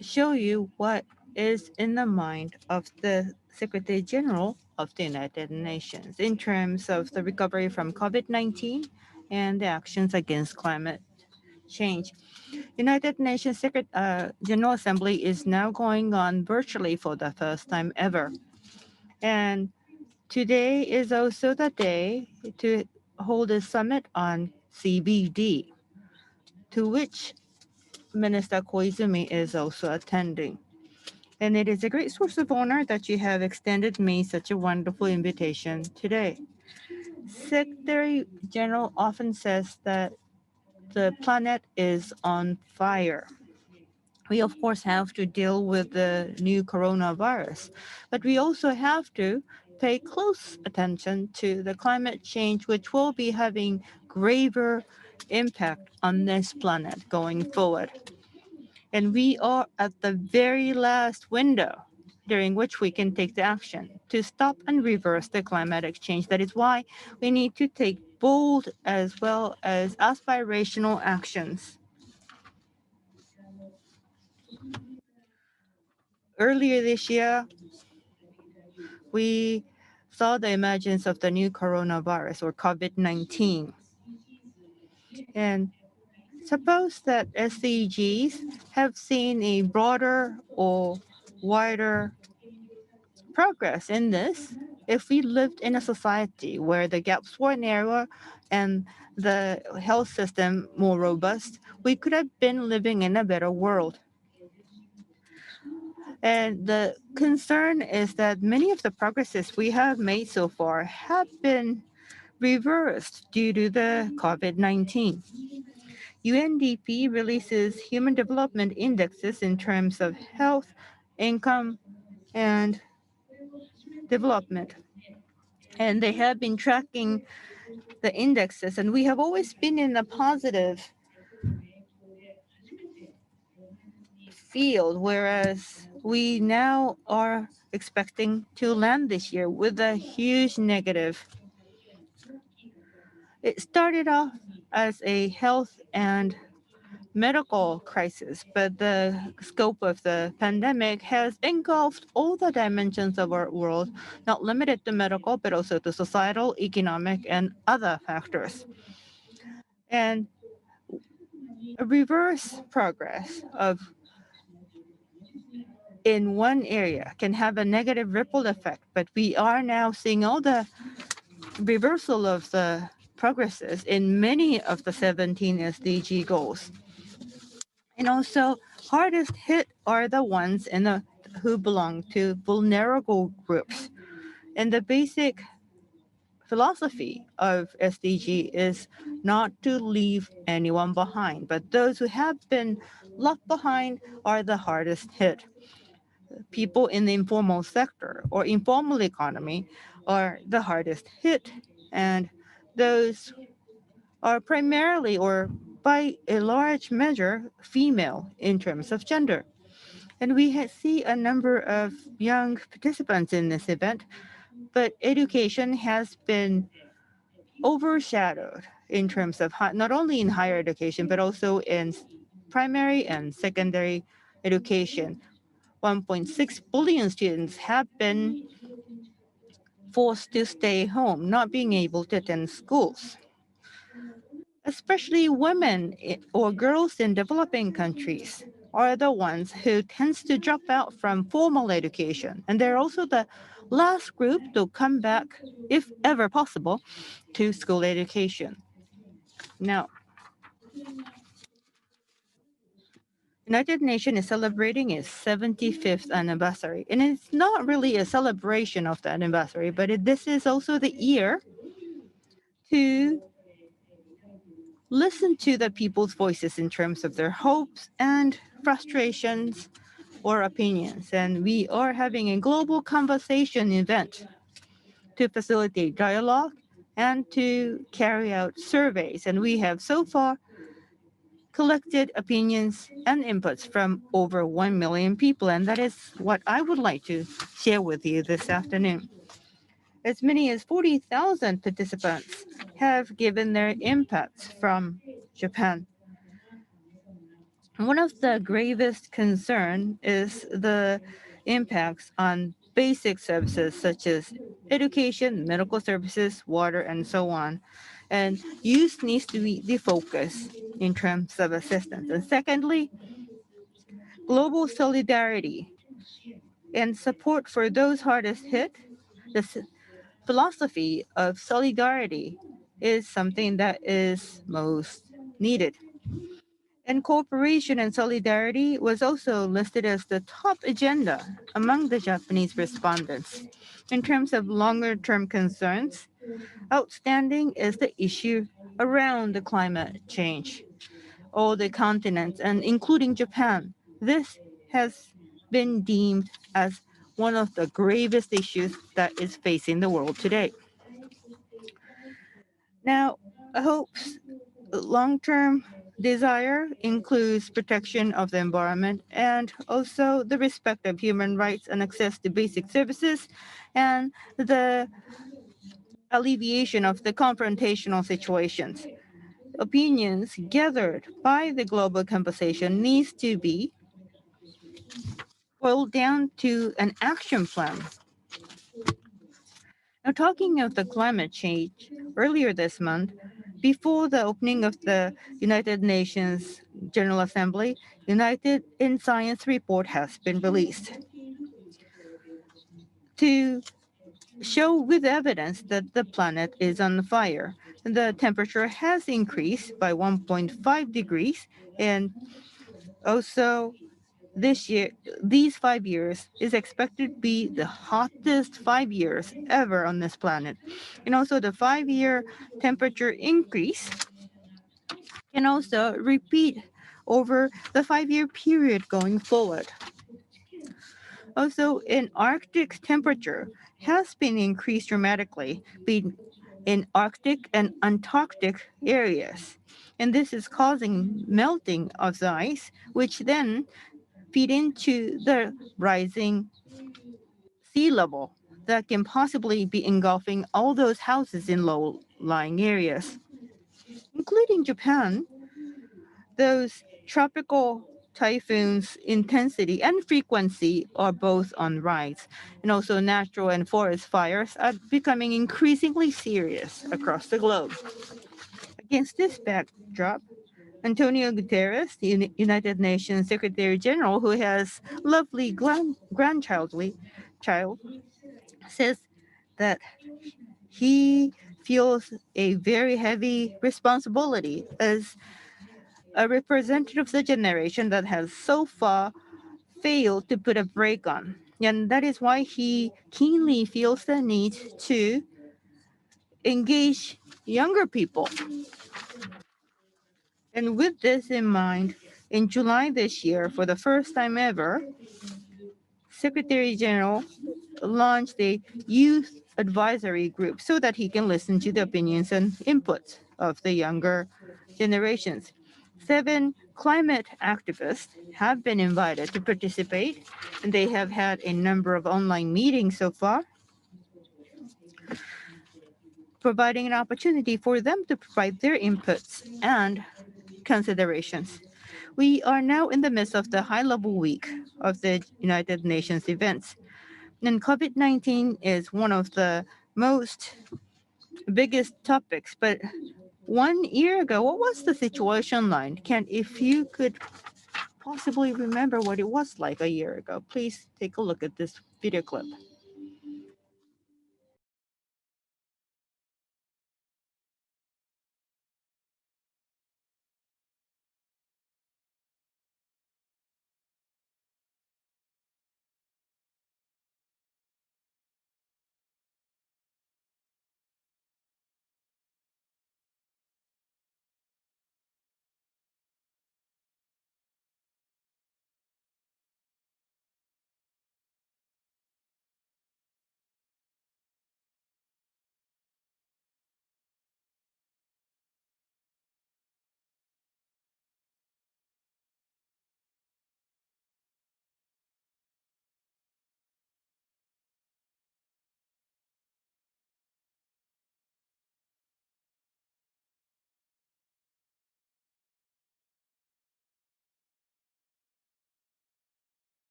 show you what is in the mind of the Secretary General of the United Nations in terms of the recovery from COVID-19 and the actions against climate change. United Nations General Assembly is now going on virtually for the first time ever. And today is also the day to hold a summit on CBD, to which Minister Koizumi is also attending. And it is a great source of honor that you have extended me such a wonderful invitation today. Secretary General often says that the planet is on fire. We, of course, have to deal with the new coronavirus, but we also have to pay close attention to the climate change, which will be having graver impact on this planet going forward. And we are at the very last window during which we can take the action to stop and reverse the climatic change. That is why we need to take bold as well as aspirational actions. Earlier this year, we saw the emergence of the new coronavirus or COVID-19. And suppose that SDGs have seen a broader or wider progress in this. If we lived in a society where the gaps were narrower and the health system more robust, we could have been living in a better world. And the concern is that many of the progresses we have made so far have been reversed due to the COVID-19. UNDP releases human development indexes in terms of health, income, and development. And they have been tracking the indexes, and we have always been in a positive field, whereas we now are expecting to land this year with a huge negative. It started off as a health and medical crisis, but the scope of the pandemic has engulfed all the dimensions of our world, not limited to medical, but also to societal, economic, and other factors. And a reverse progress of in one area can have a negative ripple effect, but we are now seeing all the reversal of the progresses in many of the 17 SDG goals. And also, hardest hit are the ones who belong to vulnerable groups. And the basic philosophy of SDG is not to leave anyone behind, but those who have been left behind are the hardest hit. People in the informal sector or informal economy are the hardest hit, and those are primarily or by a large measure female in terms of gender. And we see a number of young participants in this event, but education has been overshadowed in terms of not only in higher education, but also in primary and secondary education. 1.6 billion students have been forced to stay home, not being able to attend schools. Especially women or girls in developing countries are the ones who tends to drop out from formal education. And they're also the last group to come back, if ever possible, to school education. Now, United Nations is celebrating its 75th anniversary. And it's not really a celebration of the anniversary, but this is also the year to listen to the people's voices in terms of their hopes and frustrations or opinions. And we are having a global conversation event to facilitate dialogue and to carry out surveys. And we have so far collected opinions and inputs from over 1 million people. And that is what I would like to share with you this afternoon. As many as 40,000 participants have given their inputs from Japan. One of the gravest concern is the impacts on basic services such as education, medical services, water, and so on. And youth needs to be the focus in terms of assistance. And secondly, global solidarity and support for those hardest hit. The philosophy of solidarity is something that is most needed. And cooperation and solidarity was also listed as the top agenda among the Japanese respondents. In terms of longer term concerns, outstanding is the issue around the climate change. All the continents, and including Japan, this has been deemed as one of the gravest issues that is facing the world today. Now, Hope's long-term desire includes protection of the environment and also the respect of human rights and access to basic services and the alleviation of the confrontational situations. Opinions gathered by the global conversation needs to be boiled down to an action plan. Now, talking of the climate change, earlier this month, before the opening of the United Nations General Assembly, United in Science report has been released to show with evidence that the planet is on fire. The temperature has increased by 1.5 degrees, and also this year, these 5 years is expected to be the hottest 5 years ever on this planet. And also the 5-year temperature increase and also repeat over the 5-year period going forward. Also, in Arctic temperature has been increased dramatically in Arctic and Antarctic areas. And this is causing melting of the ice, which then feed into the rising sea level that can possibly be engulfing all those houses in low-lying areas. Including Japan, those tropical typhoons intensity and frequency are both on rise, and also natural and forest fires are becoming increasingly serious across the globe. Against this backdrop, Antonio Guterres, the United Nations Secretary General, who has lovely grandchild, says that he feels a very heavy responsibility as a representative of the generation that has so far failed to put a brake on. And that is why he keenly feels the need to engage younger people. And with this in mind, in July this year, for the first time ever, Secretary General launched a youth advisory group so that he can listen to the opinions and inputs of the younger generations. 7 climate activists have been invited to participate, and they have had a number of online meetings so far, providing an opportunity for them to provide their inputs and considerations. We are now in the midst of the high-level week of the United Nations events. And COVID-19 is one of the most biggest topics. But 1 year ago, what was the situation like? If you could possibly remember what it was like a year ago, please take a look at this video clip.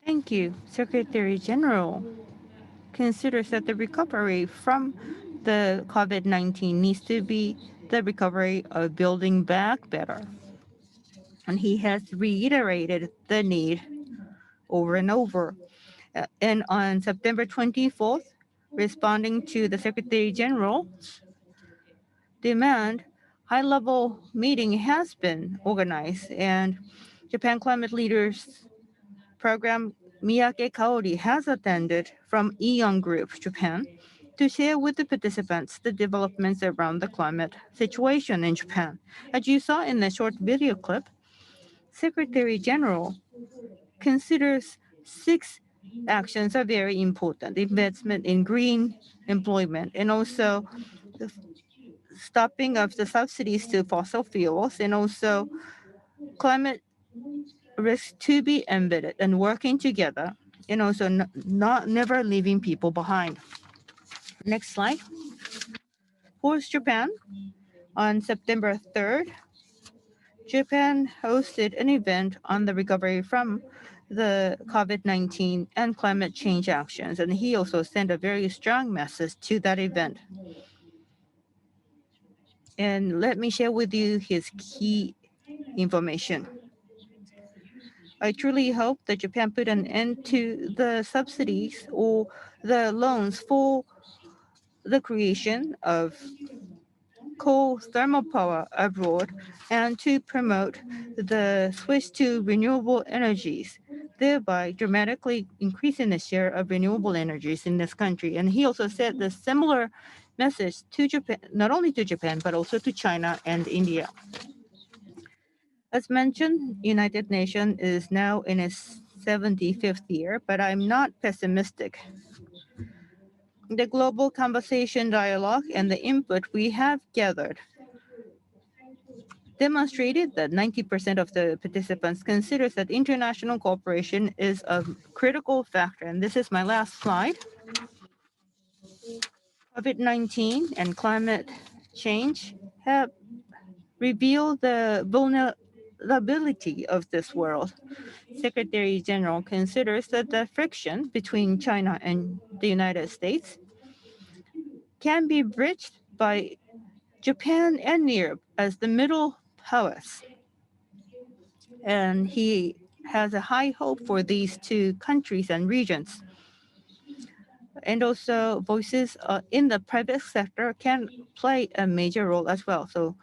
Thank you. Secretary General considers that the recovery from the COVID-19 needs to be the recovery of building back better. And he has reiterated the need over and over. And on September 24th, responding to the Secretary General's demand, high-level meeting has been organized, and Japan Climate Leaders Program Miyake Kaori has attended from Aeon Group Japan to share with the participants the developments around the climate situation in Japan. As you saw in the short video clip, Secretary General considers 6 actions are very important: investment in green employment, and also the stopping of the subsidies to fossil fuels, and also climate risk to be embedded and working together, and also not never leaving people behind. Next slide. For Japan, on September 3rd, Japan hosted an event on the recovery from the COVID-19 and climate change actions, and he also sent a very strong message to that event. And let me share with you his key information. I truly hope that Japan put an end to the subsidies or the loans for the creation of coal thermal power abroad, and to promote the switch to renewable energies thereby dramatically increasing the share of renewable energies in this country. And he also said the similar message to Japan, not only to Japan, but also to China and India. As mentioned, United Nations is now in its 75th year, but I'm not pessimistic. The global conversation dialogue and the input we have gathered demonstrated that 90% of the participants considers that international cooperation is a critical factor. And this is my last slide. COVID-19 and climate change have revealed the vulnerability of this world. Secretary General considers that the friction between China and the United States can be bridged by Japan and Europe as the middle powers. And he has a high hope for these two countries and regions. And also voices in the private sector can play a major role as well. So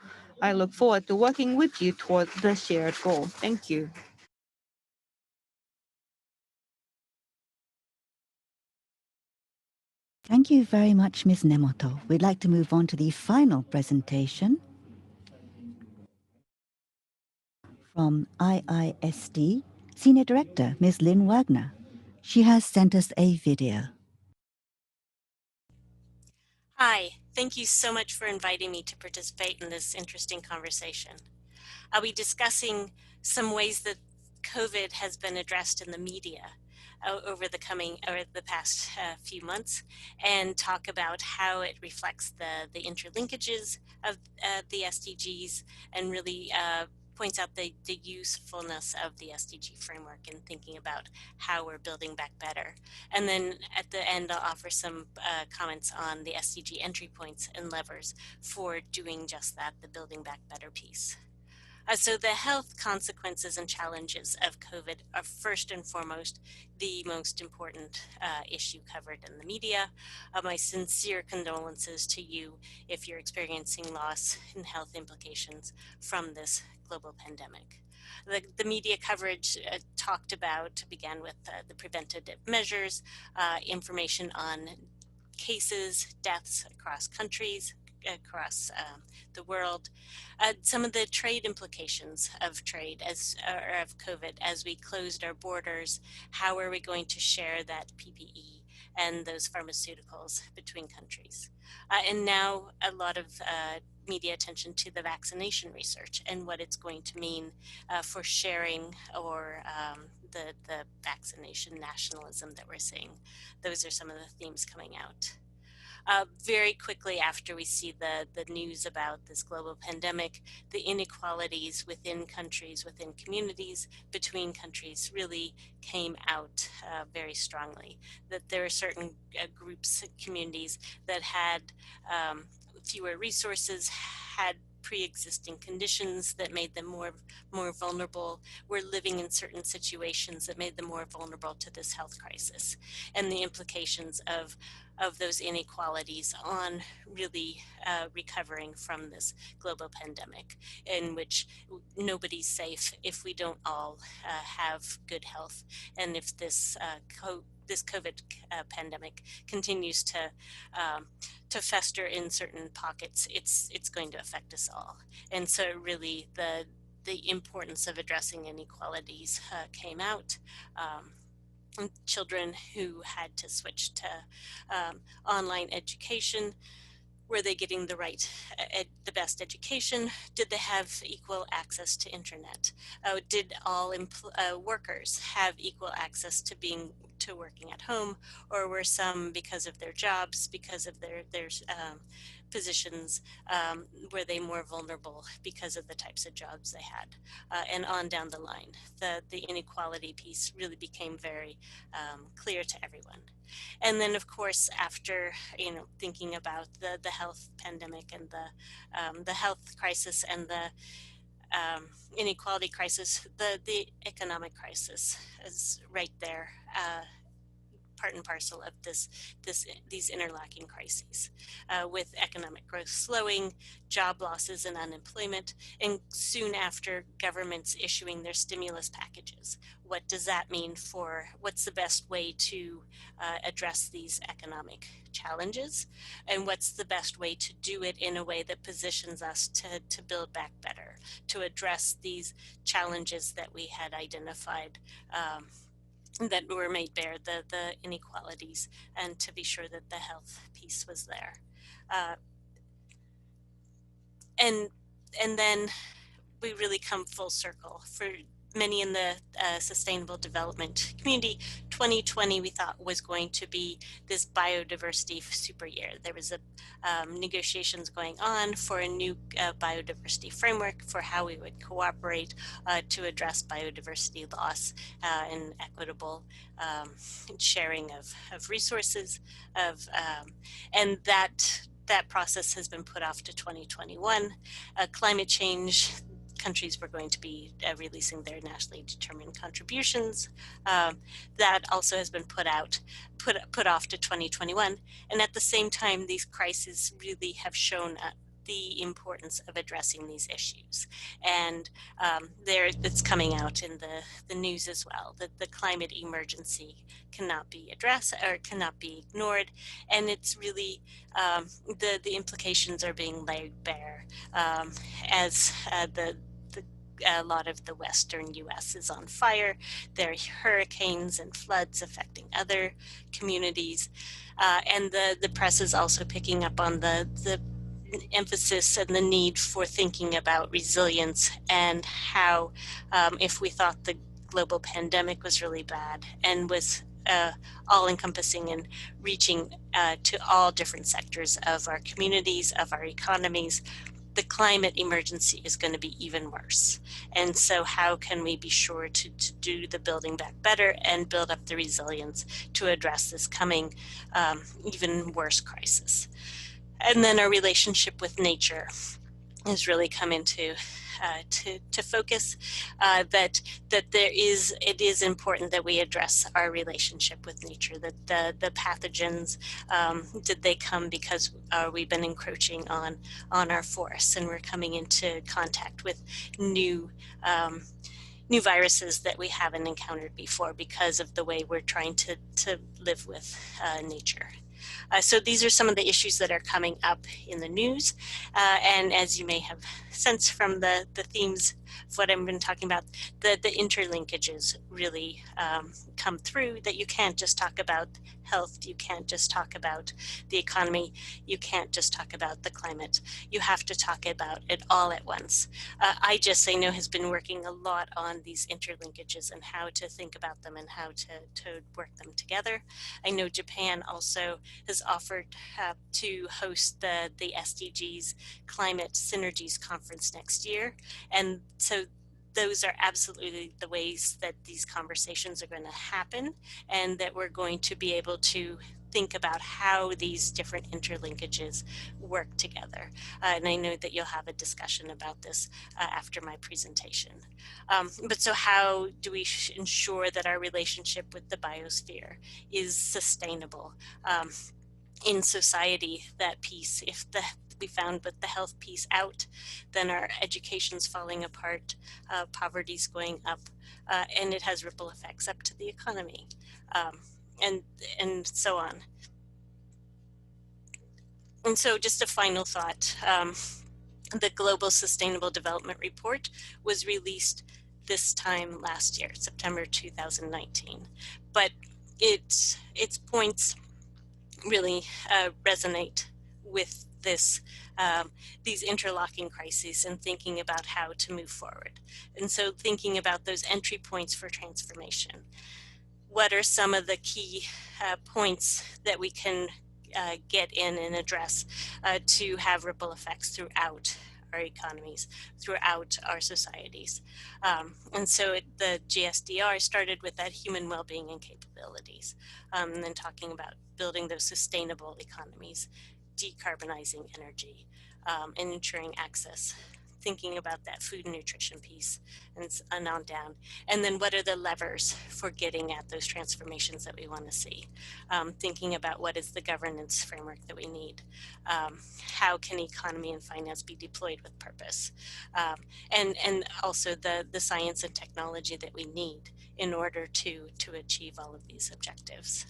I look forward to working with you towards the shared goal. Thank you. Thank you very much, Ms. Nemoto. We'd like to move on to the final presentation from IISD, Senior Director, Ms. Lynn Wagner. She has sent us a video. Hi, thank you so much for inviting me to participate in this interesting conversation. I'll be discussing some ways that COVID has been addressed in the media over the past few months, and talk about how it reflects the interlinkages of the SDGs, and really points out the usefulness of the SDG framework in thinking about how we're building back better. And then at the end, I'll offer some comments on the SDG entry points and levers for doing just that, the building back better piece. So the health consequences and challenges of COVID are first and foremost the most important issue covered in the media. My sincere condolences to you if you're experiencing loss and health implications from this global pandemic. The media coverage began with the preventative measures, information on cases, deaths across countries, across the world, some of the trade implications of COVID as we closed our borders. How are we going to share that PPE and those pharmaceuticals between countries? And now a lot of media attention to the vaccination research and what it's going to mean for sharing or the vaccination nationalism that we're seeing. Those are some of the themes coming out. Very quickly after we see the news about this global pandemic, the inequalities within countries, within communities, between countries really came out very strongly. That there are certain groups, communities that had fewer resources, had pre-existing conditions that made them more vulnerable, were living in certain situations that made them more vulnerable to this health crisis, and the implications of those inequalities on really recovering from this global pandemic, in which nobody's safe if we don't all have good health, and if this COVID pandemic continues to fester in certain pockets, it's going to affect us all. And so really the importance of addressing inequalities came out. Children who had to switch to online education, were they getting the best education? Did they have equal access to internet? Did all workers have equal access to working at home, or were some, because of their jobs, because of their positions, were they more vulnerable because of the types of jobs they had? And on down the line, the inequality piece really became very clear to everyone. And then, of course, after thinking about the health pandemic and the health crisis and the inequality crisis, the economic crisis is right there, part and parcel of these interlocking crises, with economic growth slowing, job losses and unemployment, and soon after governments issuing their stimulus packages. What does that mean for what's the best way to address these economic challenges, and what's the best way to do it in a way that positions us to build back better, to address these challenges that we had identified, that were made bare, the inequalities, and to be sure that the health piece was there. And then we really come full circle. For many in the sustainable development community, 2020 we thought was going to be this biodiversity super year. There was negotiations going on for a new biodiversity framework for how we would cooperate to address biodiversity loss and equitable sharing of resources, and that process has been put off to 2021. Climate change, countries were going to be releasing their nationally determined contributions. That also has been put off to 2021. And at the same time, these crises really have shown the importance of addressing these issues. And it's coming out in the news as well, that the climate emergency cannot be addressed or cannot be ignored. And it's really, the implications are being laid bare as a lot of the western U.S. is on fire. There are hurricanes and floods affecting other communities. And the press is also picking up on the emphasis and the need for thinking about resilience, and how if we thought the global pandemic was really bad and was all-encompassing and reaching to all different sectors of our communities, of our economies, the climate emergency is going to be even worse. And so how can we be sure to do the building back better and build up the resilience to address this coming even worse crisis? And then our relationship with nature has really come into to focus, that it is important that we address our relationship with nature, that the pathogens, did they come because we've been encroaching on our forests, and we're coming into contact with new viruses that we haven't encountered before because of the way we're trying to live with nature. So these are some of the issues that are coming up in the news. And as you may have sensed from the themes of what I've been talking about, the interlinkages really come through, that you can't just talk about health, you can't just talk about the economy, you can't just talk about the climate. You have to talk about it all at once. I know, has been working a lot on these interlinkages and how to think about them and how to work them together. I know Japan also has offered to host the SDGs Climate Synergies Conference next year. And so those are absolutely the ways that these conversations are going to happen, and that we're going to be able to think about how these different interlinkages work together. And I know that you'll have a discussion about this after my presentation. But so how do we ensure that our relationship with the biosphere is sustainable? In society, that piece, if we found with the health piece out, then our education's falling apart, poverty's going up, and it has ripple effects up to the economy, and so on. And so just a final thought, the Global Sustainable Development Report was released this time last year, September 2019, but its points really resonate with these interlocking crises and thinking about how to move forward. And so thinking about those entry points for transformation. What are some of the key points that we can get in and address to have ripple effects throughout our economies, throughout our societies? And so the GSDR started with that human well-being and capabilities, and then talking about building those sustainable economies, decarbonizing energy, and ensuring access thinking about that food and nutrition piece and on down. And then what are the levers for getting at those transformations that we want to see? Thinking about what is the governance framework that we need? How can economy and finance be deployed with purpose? And also the science and technology that we need in order to achieve all of these objectives.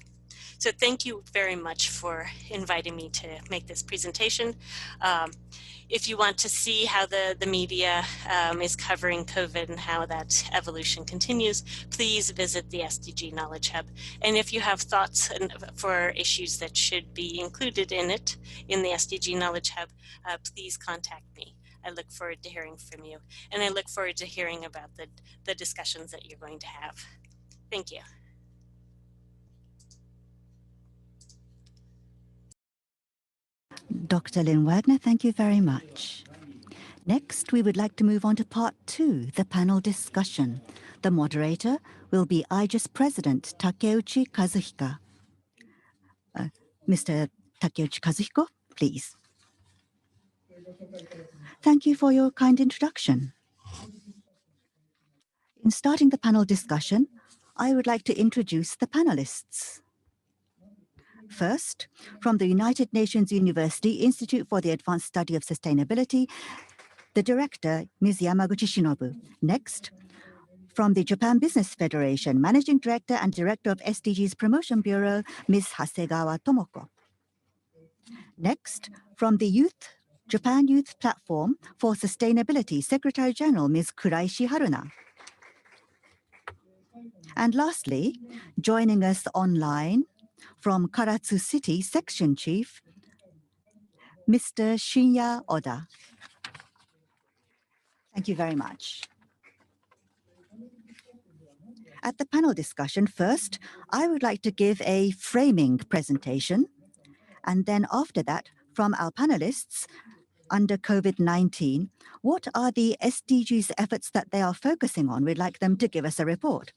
So thank you very much for inviting me to make this presentation. If you want to see how the media is covering COVID and how that evolution continues, please visit the SDG Knowledge Hub. And if you have thoughts for issues that should be included in it, in the SDG Knowledge Hub, please contact me. I look forward to hearing from you. And I look forward to hearing about the discussions that you're going to have. Thank you. Dr. Lynn Wagner, thank you very much. Next, we would like to move on to part 2, the panel discussion. The moderator will be Aegis President Takeuchi Kazuhiko. Mr. Takeuchi Kazuhiko, please. Thank you for your kind introduction. In starting the panel discussion, I would like to introduce the panelists. First, from the United Nations University Institute for the Advanced Study of Sustainability, the director, Ms. Yamaguchi Shinobu. Next, from the Japan Business Federation, Managing Director and Director of SDGs Promotion Bureau, Ms. Hasegawa Tomoko. Next, from the Japan Youth Platform for Sustainability, Secretary General, Ms. Kuraishi Haruna. And lastly, joining us online from Karatsu City Section Chief, Mr. Shinya Oda. Thank you very much. At the panel discussion, first, I would like to give a framing presentation, and then after that, from our panelists, under COVID-19, what are the SDGs efforts that they are focusing on? We'd like them to give us a report.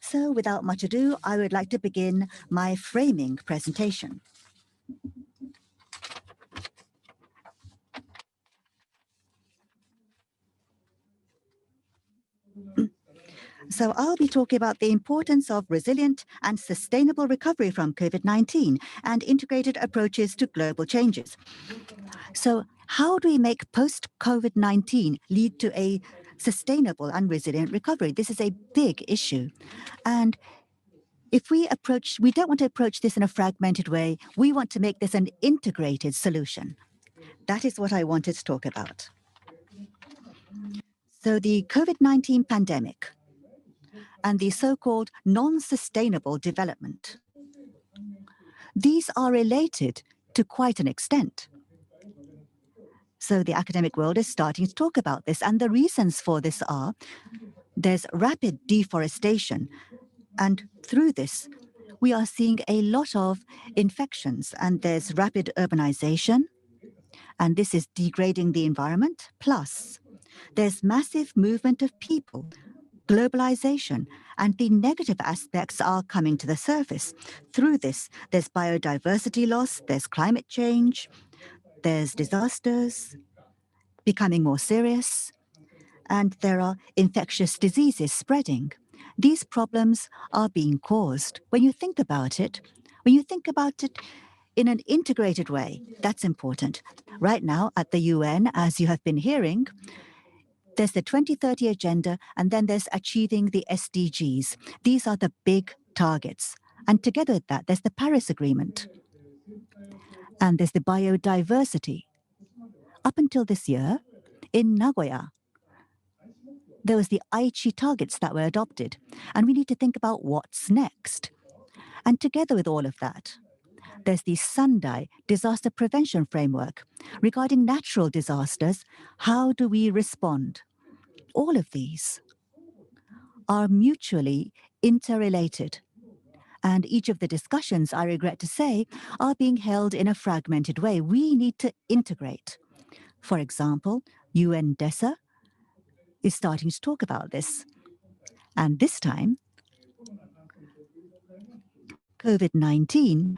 So without much ado, I would like to begin my framing presentation. So I'll be talking about the importance of resilient and sustainable recovery from COVID-19 and integrated approaches to global changes. So how do we make post-COVID-19 lead to a sustainable and resilient recovery? This is a big issue. And if we don't want to approach this in a fragmented way. We want to make this an integrated solution. That is what I wanted to talk about. So the COVID-19 pandemic and the so-called non-sustainable development. These are related to quite an extent. So the academic world is starting to talk about this, and the reasons for this are there's rapid deforestation, and through this, we are seeing a lot of infections, and there's rapid urbanization, and this is degrading the environment. Plus, there's massive movement of people, globalization, and the negative aspects are coming to the surface. Through this, there's biodiversity loss, there's climate change, there's disasters becoming more serious, and there are infectious diseases spreading. These problems are being caused. When you think about it in an integrated way, that's important. Right now at the UN, as you have been hearing, there's the 2030 agenda, and then there's achieving the SDGs. These are the big targets. And together with that, there's the Paris Agreement. And there's the biodiversity. Up until this year, in Nagoya, there was the Aichi targets that were adopted. And we need to think about what's next. And together with all of that, there's the Sendai Disaster Prevention Framework. Regarding natural disasters, how do we respond? All of these are mutually interrelated. And each of the discussions, I regret to say, are being held in a fragmented way. We need to integrate. For example, UNDESA is starting to talk about this. And this time, COVID-19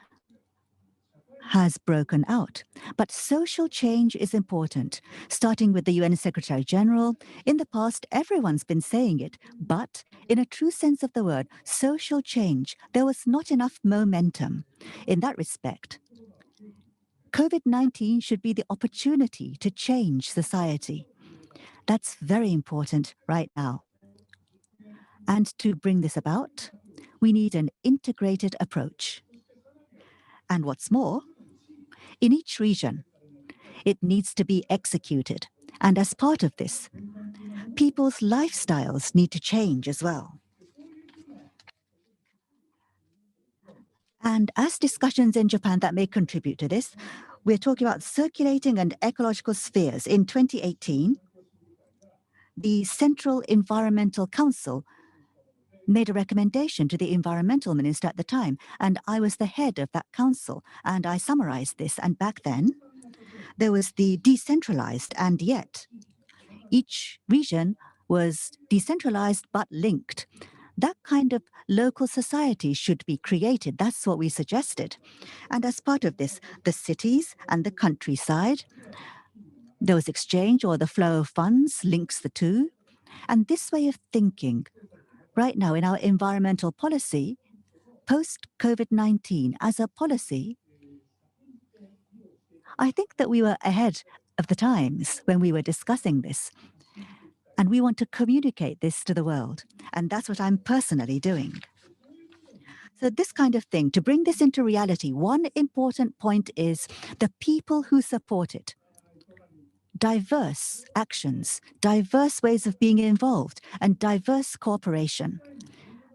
has broken out. But social change is important, starting with the UN Secretary General. In the past, everyone's been saying it, but in a true sense of the word, social change, there was not enough momentum. In that respect, COVID-19 should be the opportunity to change society. That's very important right now. And to bring this about, we need an integrated approach. And what's more, in each region, it needs to be executed. And as part of this, people's lifestyles need to change as well. And as discussions in Japan that may contribute to this, we're talking about circulating and ecological spheres. In 2018, the Central Environmental Council made a recommendation to the environmental minister at the time, and I was the head of that council, and I summarized this. And back then, there was the decentralized, and yet each region was decentralized but linked. That kind of local society should be created. That's what we suggested. And as part of this, the cities and the countryside, there was exchange or the flow of funds links the two. And this way of thinking, right now in our environmental policy, post-COVID-19 as a policy, I think that we were ahead of the times when we were discussing this. And we want to communicate this to the world. And that's what I'm personally doing. So this kind of thing, to bring this into reality, one important point is the people who support it. Diverse actions, diverse ways of being involved, and diverse cooperation.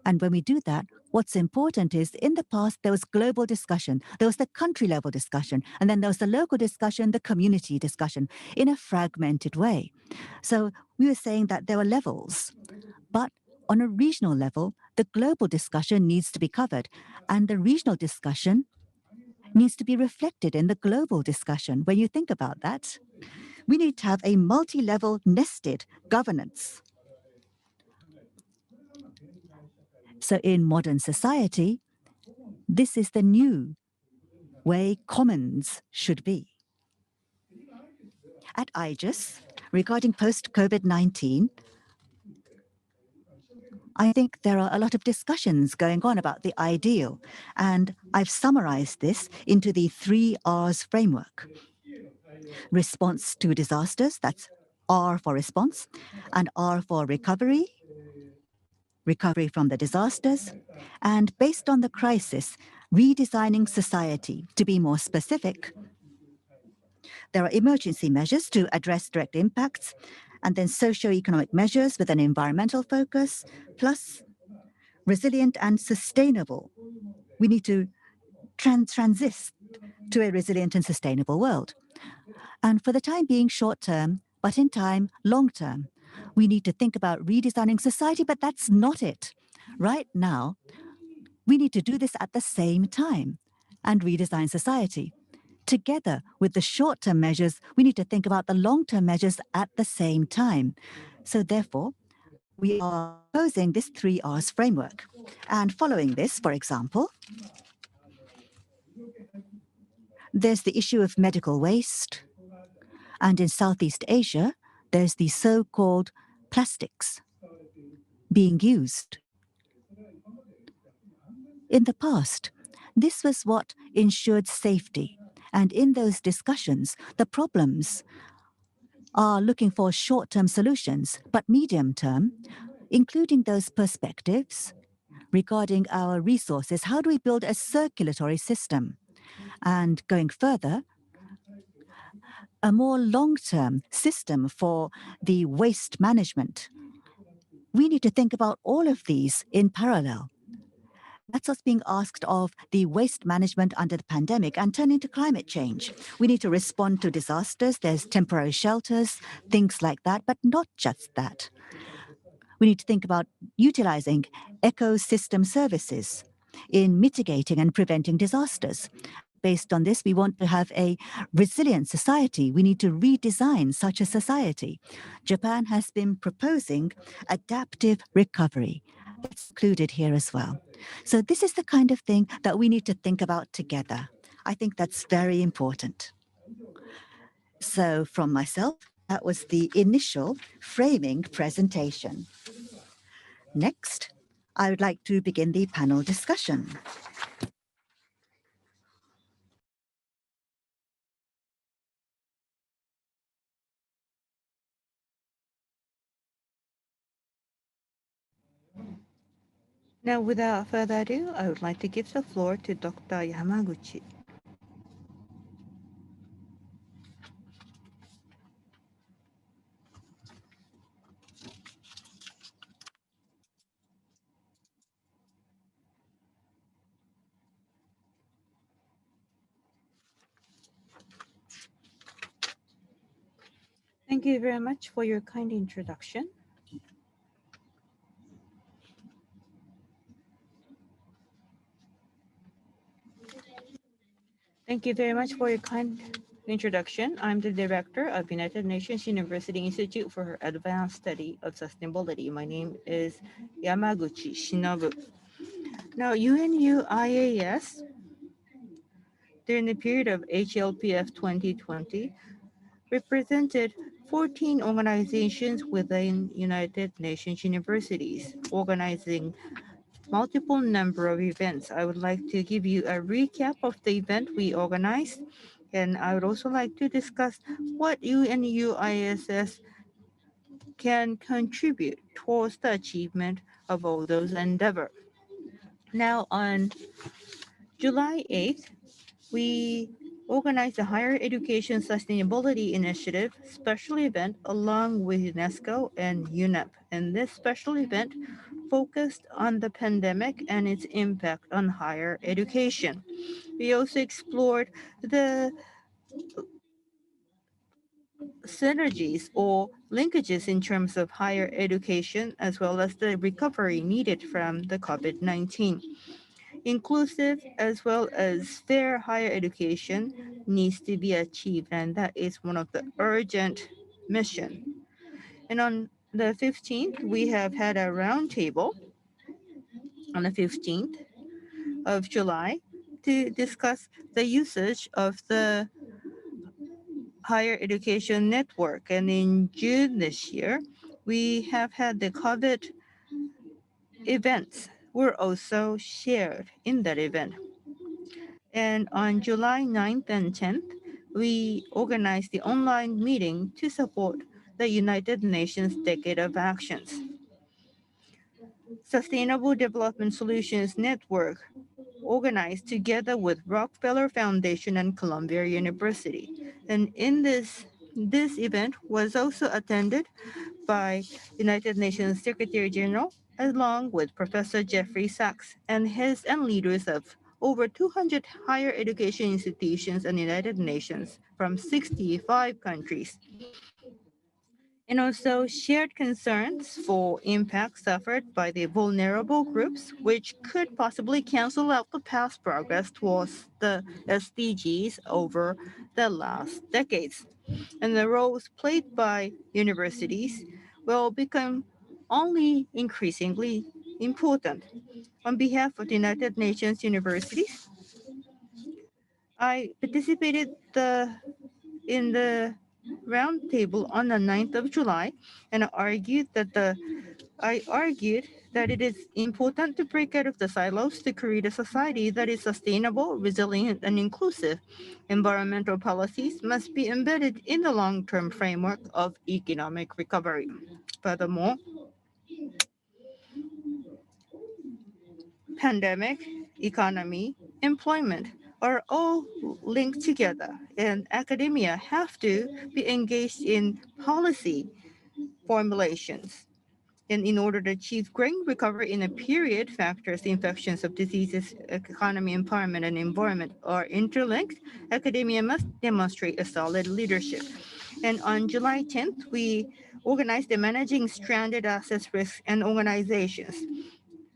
And when we do that, what's important is in the past, there was global discussion, there was the country level discussion, and then there was the local discussion, the community discussion in a fragmented way. So we were saying that there were levels, but on a regional level, the global discussion needs to be covered, and the regional discussion needs to be reflected in the global discussion. When you think about that, we need to have a multi-level nested governance. So in modern society, this is the new way commons should be. At IGES, regarding post-COVID-19, I think there are a lot of discussions going on about the ideal, and I've summarized this into the 3 R's framework. Response to disasters, that's R for response, and R for recovery, recovery from the disasters, and based on the crisis, redesigning society. To be more specific, there are emergency measures to address direct impacts, and then socio-economic measures with an environmental focus, plus resilient and sustainable. We need to transit to a resilient and sustainable world. And for the time being, short term, but in time, long term, we need to think about redesigning society, but that's not it. Right now, we need to do this at the same time and redesign society. Together with the short-term measures, we need to think about the long-term measures at the same time. So therefore, we are proposing this 3 R's framework. And following this, for example, there's the issue of medical waste. And in Southeast Asia, there's the so-called plastics being used. In the past, this was what ensured safety. And in those discussions, the problems are looking for short-term solutions, but medium-term, including those perspectives regarding our resources. How do we build a circulatory system? And going further, a more long-term system for the waste management. We need to think about all of these in parallel. That's what's being asked of the waste management under the pandemic and turning to climate change. We need to respond to disasters. There's temporary shelters, things like that, but not just that. We need to think about utilizing ecosystem services in mitigating and preventing disasters. Based on this, we want to have a resilient society. We need to redesign such a society. Japan has been proposing adaptive recovery. It's included here as well. So this is the kind of thing that we need to think about together. I think that's very important. So from myself, that was the initial framing presentation. Next, I would like to begin the panel discussion. Now, without further ado, I would like to give the floor to Dr. Yamaguchi. Thank you very much for your kind introduction. Thank you very much for your kind introduction. I'm the director of United Nations University Institute for Advanced Study of Sustainability. My name is Yamaguchi Shinobu. Now, UNUIAS, during the period of HLPF 2020, represented 14 organizations within United Nations universities, organizing multiple number of events. I would like to give you a recap of the event we organized, and I would also like to discuss what UNUISS can contribute towards the achievement of all those endeavors. Now, on July 8th, we organized a Higher Education Sustainability Initiative special event along with UNESCO and UNEP. And this special event focused on the pandemic and its impact on higher education. We also explored the synergies or linkages in terms of higher education as well as the recovery needed from the COVID-19. Inclusive as well as fair higher education needs to be achieved, and that is one of the urgent mission. And on the 15th, we have had a roundtable on the 15th of July to discuss the usage of the higher education network. And in June this year, we have had the COVID events were also shared in that event. And on July 9th and 10th, we organized the online meeting to support the United Nations Decade of Actions. Sustainable Development Solutions Network organized together with Rockefeller Foundation and Columbia University. And in this event was also attended by United Nations Secretary General along with Professor Jeffrey Sachs and leaders of over 200 higher education institutions and United Nations from 65 countries. And also shared concerns for impacts suffered by the vulnerable groups, which could possibly cancel out the past progress towards the SDGs over the last decades. And the roles played by universities will become only increasingly important. On behalf of the United Nations universities, I participated in the roundtable on the 9th of July, and I argued that it is important to break out of the silos to create a society that is sustainable, resilient, and inclusive. Environmental policies must be embedded in the long-term framework of economic recovery. Furthermore, pandemic, economy, employment are all linked together, and academia have to be engaged in policy formulations. And in order to achieve great recovery in a period, factors, infections of diseases, economy, empowerment, and environment are interlinked. Academia must demonstrate a solid leadership. And on July 10th, we organized the Managing Stranded Assets Risks and Organizations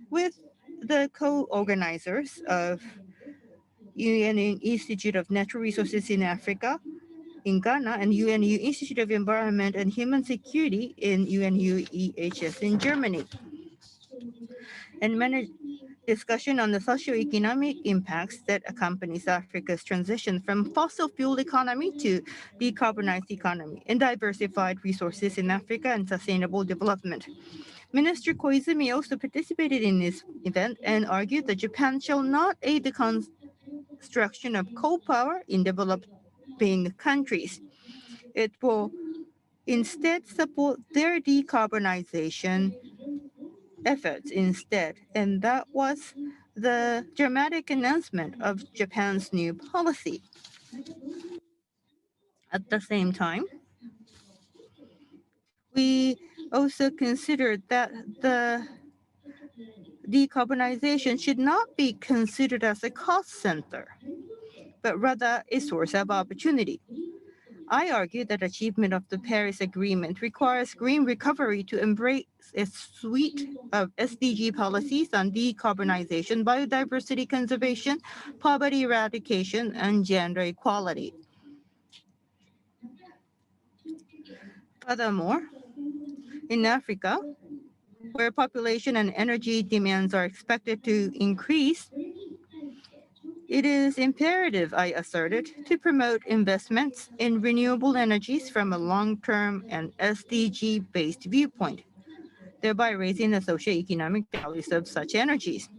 with the co-organizers of UN Institute of Natural Resources in Africa, in Ghana, and UNU Institute of Environment and Human Security in UNU EHS in Germany. And discussion on the socioeconomic impacts that accompanies Africa's transition from fossil fuel economy to decarbonized economy, and diversified resources in Africa and sustainable development. Minister Koizumi also participated in this event and argued that Japan shall not aid the construction of coal power in developing countries. It will instead support their decarbonization efforts instead. And that was the dramatic announcement of Japan's new policy. At the same time, we also considered that the decarbonization should not be considered as a cost center, but rather a source of opportunity. I argue that achievement of the Paris Agreement requires green recovery to embrace a suite of SDG policies on decarbonization, biodiversity conservation, poverty eradication, and gender equality. Furthermore, in Africa, where population and energy demands are expected to increase, it is imperative, I asserted, to promote investments in renewable energies from a long-term and SDG-based viewpoint, thereby raising the socioeconomic values of such energies.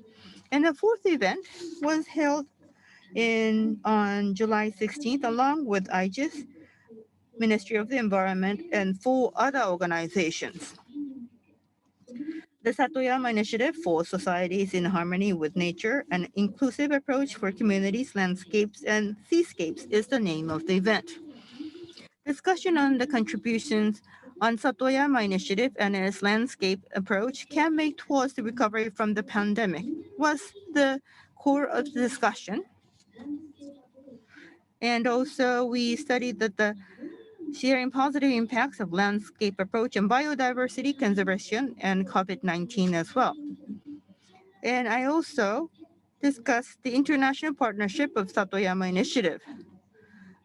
And the fourth event was held on July 16th, along with IGES, Ministry of the Environment, and 4 other organizations. The Satoyama Initiative for Societies in Harmony with Nature, an inclusive approach for communities, landscapes, and seascapes is the name of the event. Discussion on the contributions on Satoyama Initiative and its landscape approach can make towards the recovery from the pandemic was the core of the discussion. And also we studied that the sharing positive impacts of landscape approach and biodiversity conservation and COVID-19 as well. And I also discussed the international partnership of Satoyama Initiative.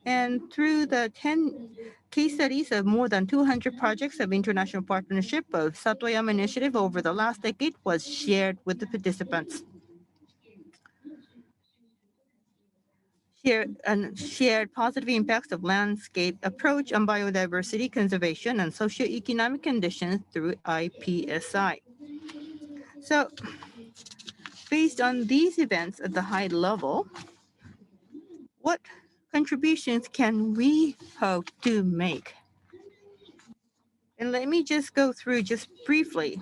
And through the 10 case studies of more than 200 projects of international partnership of Satoyama Initiative over the last decade was shared with the participants. Shared positive impacts of landscape approach on biodiversity conservation and socioeconomic conditions through IPSI. So based on these events at the high level, what contributions can we hope to make? And let me just go through just briefly.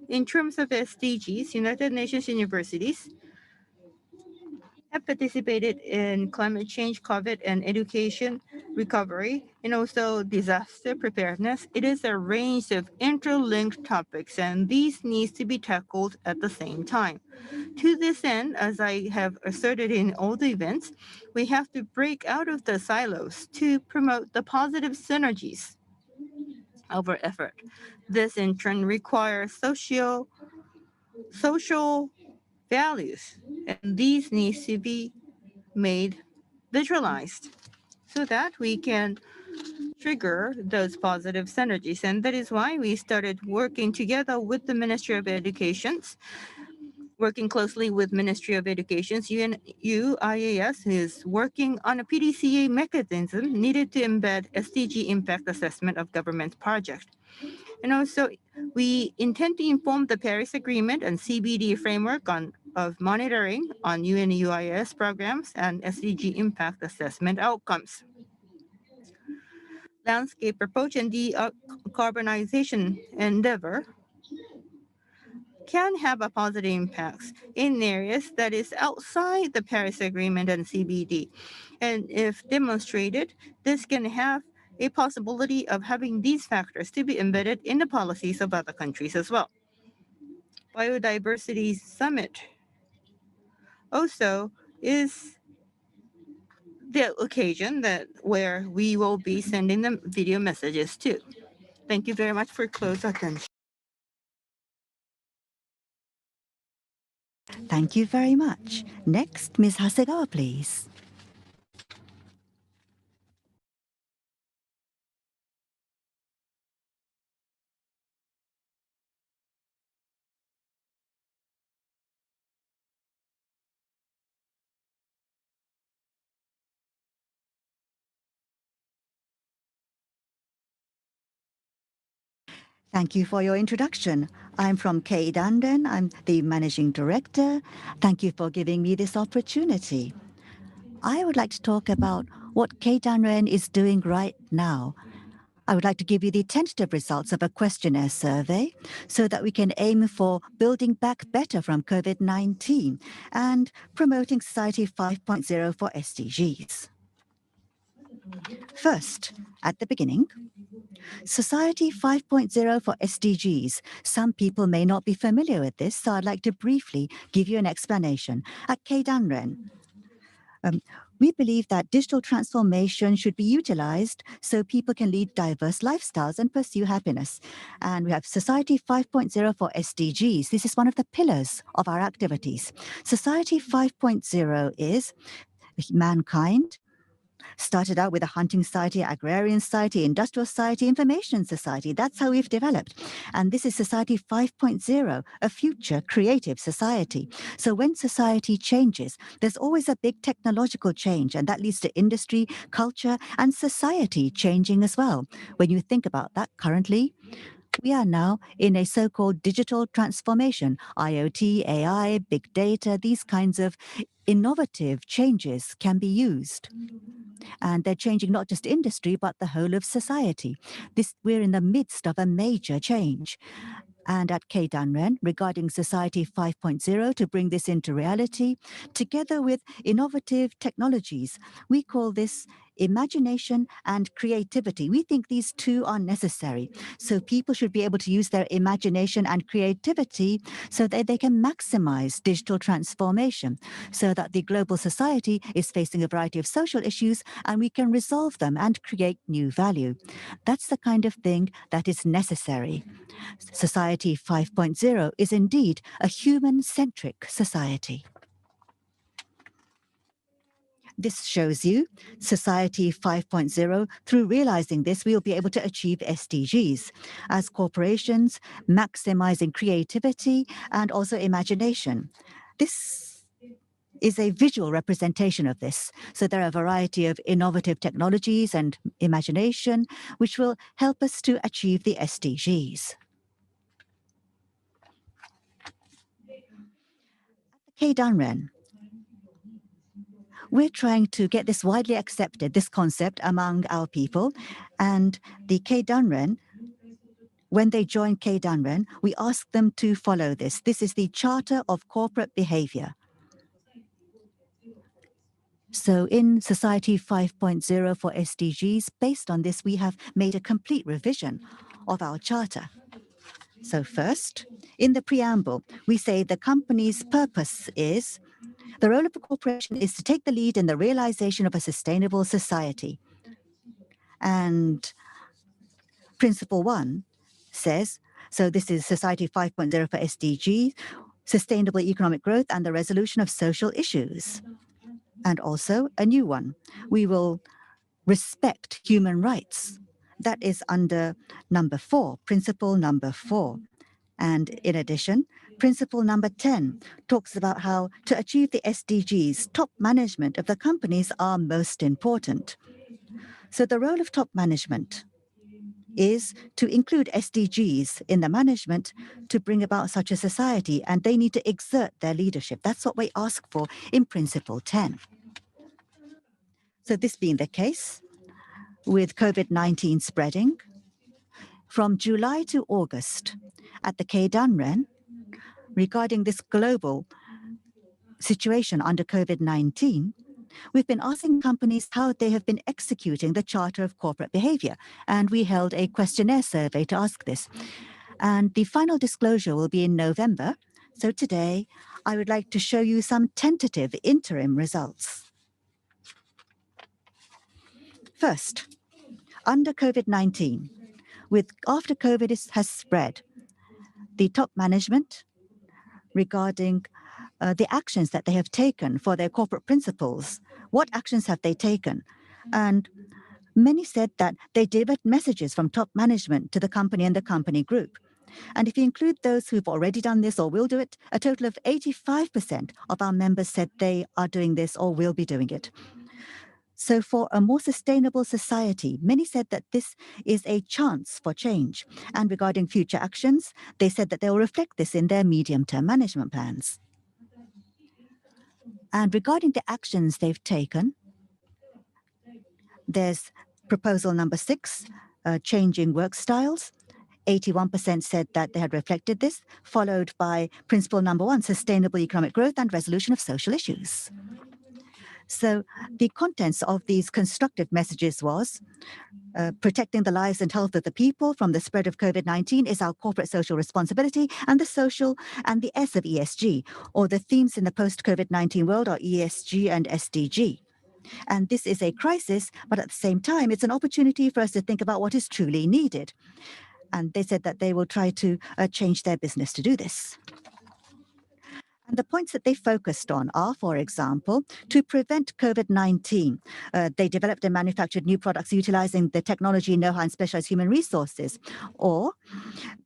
In terms of SDGs, United Nations universities have participated in climate change, COVID, and education recovery, and also disaster preparedness. It is a range of interlinked topics, and these needs to be tackled at the same time. To this end, as I have asserted in all the events, we have to break out of the silos to promote the positive synergies of our effort. This in turn requires social values, and these needs to be made visualized so that we can trigger those positive synergies. And that is why we started working together with the Ministry of Education, working closely with Ministry of Education. UIAS is working on a PDCA mechanism needed to embed SDG impact assessment of government project. And also, we intend to inform the Paris Agreement and CBD framework of monitoring on UNUIS programs and SDG impact assessment outcomes. Landscape approach and decarbonization endeavor can have a positive impacts in areas that is outside the Paris Agreement and CBD. And if demonstrated, this can have a possibility of having these factors to be embedded in the policies of other countries as well. Biodiversity Summit also is the occasion where we will be sending them video messages too. Thank you very much for close attention. Thank you very much. Next, Ms. Hasegawa, please. Thank you for your introduction. I'm from Keidanren. I'm the managing director. Thank you for giving me this opportunity. I would like to talk about what Keidanren is doing right now. I would like to give you the tentative results of a questionnaire survey so that we can aim for building back better from COVID-19 and promoting Society 5.0 for SDGs. First, at the beginning, Society 5.0 for SDGs. Some people may not be familiar with this, so I'd like to briefly give you an explanation. At Keidanren, we believe that digital transformation should be utilized so people can lead diverse lifestyles and pursue happiness. And we have Society 5.0 for SDGs. This is one of the pillars of our activities. Society 5.0 is mankind started out with a hunting society, agrarian society, industrial society, information society. That's how we've developed. And this is Society 5.0, a future creative society. So when society changes, there's always a big technological change, and that leads to industry, culture, and society changing as well. When you think about that currently, we are now in a so-called digital transformation. IoT, AI, big data, these kinds of innovative changes can be used. And they're changing not just industry, but the whole of society. We're in the midst of a major change. And at Keidanren, regarding Society 5.0, to bring this into reality, together with innovative technologies, we call this imagination and creativity. We think these two are necessary. So people should be able to use their imagination and creativity so that they can maximize digital transformation, so that the global society is facing a variety of social issues and we can resolve them and create new value. That's the kind of thing that is necessary. Society 5.0 is indeed a human-centric society. This shows you Society 5.0. Through realizing this, we will be able to achieve SDGs as corporations, maximizing creativity and also imagination. This is a visual representation of this. So there are a variety of innovative technologies and imagination which will help us to achieve the SDGs. Keidanren, we're trying to get this widely accepted, this concept among our people. And the Keidanren, when they join Keidanren, we ask them to follow this. This is the Charter of Corporate Behavior. So in Society 5.0 for SDGs, based on this, we have made a complete revision of our charter. So first, in the preamble, we say the company's purpose is, the role of a corporation is to take the lead in the realization of a sustainable society. And Principle 1 says, so this is Society 5.0 for SDGs, sustainable economic growth and the resolution of social issues. And also a new one, we will respect human rights. That is under number 4, principle number 4. And in addition, principle number 10 talks about how to achieve the SDGs, top management of the companies are most important. So the role of top management is to include SDGs in the management to bring about such a society, and they need to exert their leadership. That's what we ask for in principle 10. So this being the case, with COVID-19 spreading, from July to August, at the Keidanren, regarding this global situation under COVID-19, we've been asking companies how they have been executing the Charter of Corporate Behavior, and we held a questionnaire survey to ask this. And the final disclosure will be in November. So today, I would like to show you some tentative interim results. First, under COVID-19, after COVID has spread, the top management regarding the actions that they have taken for their corporate principles. What actions have they taken? And many said that they delivered messages from top management to the company and the company group. And if you include those who've already done this or will do it, a total of 85% of our members said they are doing this or will be doing it. So for a more sustainable society, many said that this is a chance for change. And regarding future actions, they said that they will reflect this in their medium-term management plans. And regarding the actions they've taken, there's proposal number 6, changing work styles. 81% said that they had reflected this, followed by principle number 1, sustainable economic growth and resolution of social issues. So the contents of these constructive messages was protecting the lives and health of the people from the spread of COVID-19 is our corporate social responsibility, and the social and the S of ESG, or the themes in the post-COVID-19 world are ESG and SDG. And this is a crisis, but at the same time, it's an opportunity for us to think about what is truly needed. And they said that they will try to change their business to do this. And the points that they focused on are, for example, to prevent COVID-19. They developed and manufactured new products utilizing the technology, know-how, and specialized human resources. Or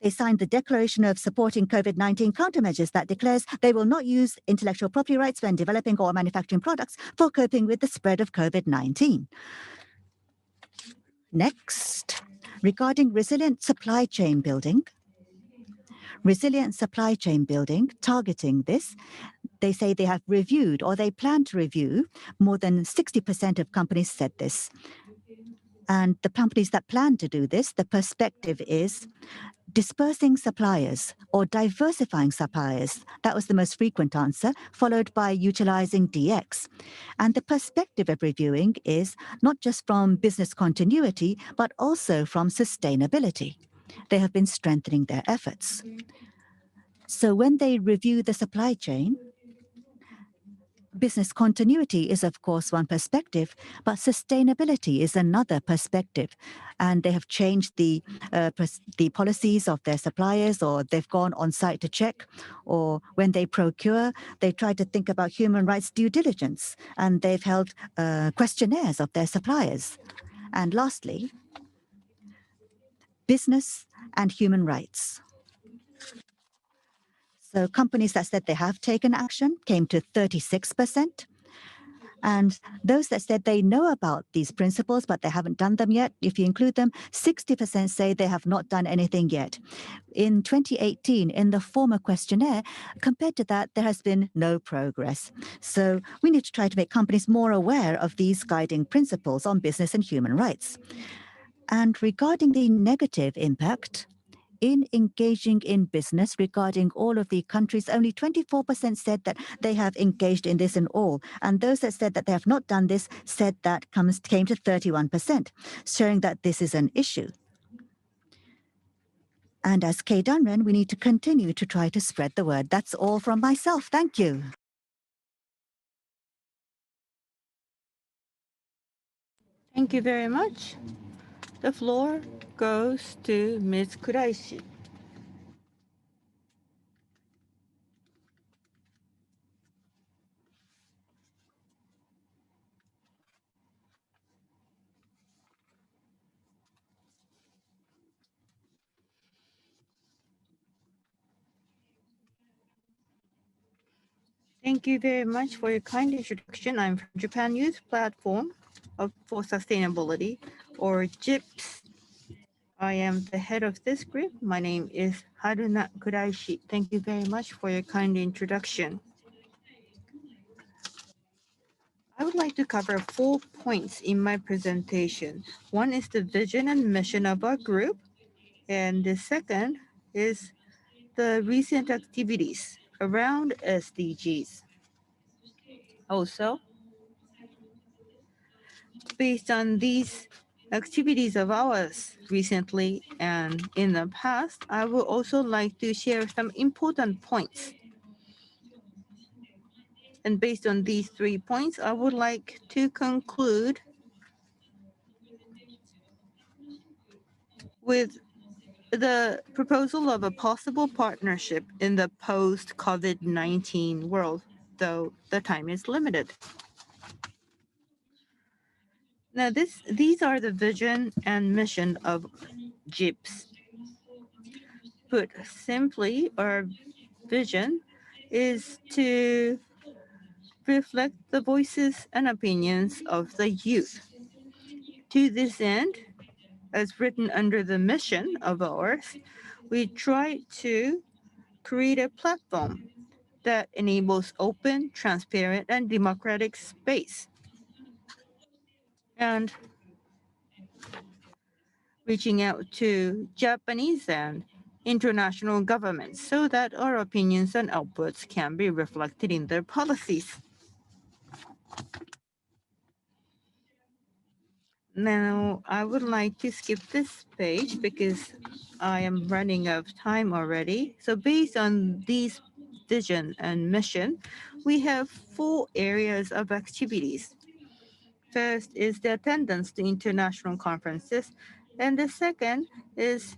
they signed the Declaration of Supporting COVID-19 Countermeasures that declares they will not use intellectual property rights when developing or manufacturing products for coping with the spread of COVID-19. Next, regarding resilient supply chain building, targeting this, they say they have reviewed or they plan to review. More than 60% of companies said this. And the companies that plan to do this, the perspective is dispersing suppliers or diversifying suppliers. That was the most frequent answer, followed by utilizing DX. And the perspective of reviewing is not just from business continuity, but also from sustainability. They have been strengthening their efforts. So when they review the supply chain, business continuity is, of course, one perspective, but sustainability is another perspective. And they have changed the policies of their suppliers, or they've gone on site to check, or when they procure, they try to think about human rights due diligence, and they've held questionnaires of their suppliers. And lastly, business and human rights. So companies that said they have taken action came to 36%. And those that said they know about these principles, but they haven't done them yet, if you include them, 60% say they have not done anything yet. In 2018, in the former questionnaire, compared to that, there has been no progress. So we need to try to make companies more aware of these guiding principles on business and human rights. And regarding the negative impact, in engaging in business regarding all of the countries, only 24% said that they have engaged in this in all. And those that said that they have not done this said that came to 31%, showing that this is an issue. And as Kei Danren, we need to continue to try to spread the word. That's all from myself. Thank you. Thank you very much. The floor goes to Ms. Kuraishi. Thank you very much for your kind introduction. I'm from Japan Youth Platform for Sustainability, or JIPS. I am the head of this group. My name is Haruna Kuraishi. Thank you very much for your kind introduction. I would like to cover 4 points in my presentation. One is the vision and mission of our group, and the second is the recent activities around SDGs. Also, based on these activities of ours recently and in the past, I would also like to share some important points. And based on these 3 points, I would like to conclude with the proposal of a possible partnership in the post-COVID-19 world, though the time is limited. Now, these are the vision and mission of JIPS. Put simply, our vision is to reflect the voices and opinions of the youth. To this end, as written under the mission of ours, we try to create a platform that enables open, transparent, and democratic space. And reaching out to Japanese and international governments so that our opinions and outputs can be reflected in their policies. Now, I would like to skip this page because I am running out of time already. So based on these vision and mission, we have 4 areas of activities. First is the attendance to international conferences, and the second is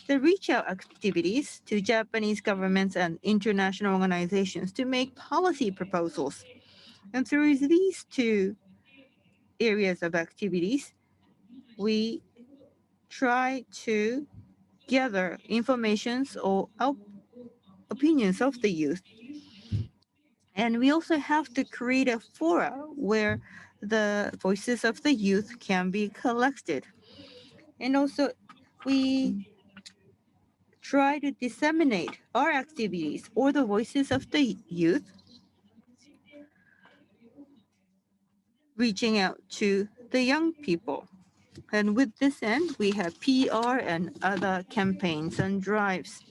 the reach out activities to Japanese governments and international organizations to make policy proposals. And through these 2 areas of activities, we try to gather informations or opinions of the youth. And we also have to create a fora where the voices of the youth can be collected. And also, we try to disseminate our activities or the voices of the youth, reaching out to the young people. And with this end, we have PR and other campaigns and drives.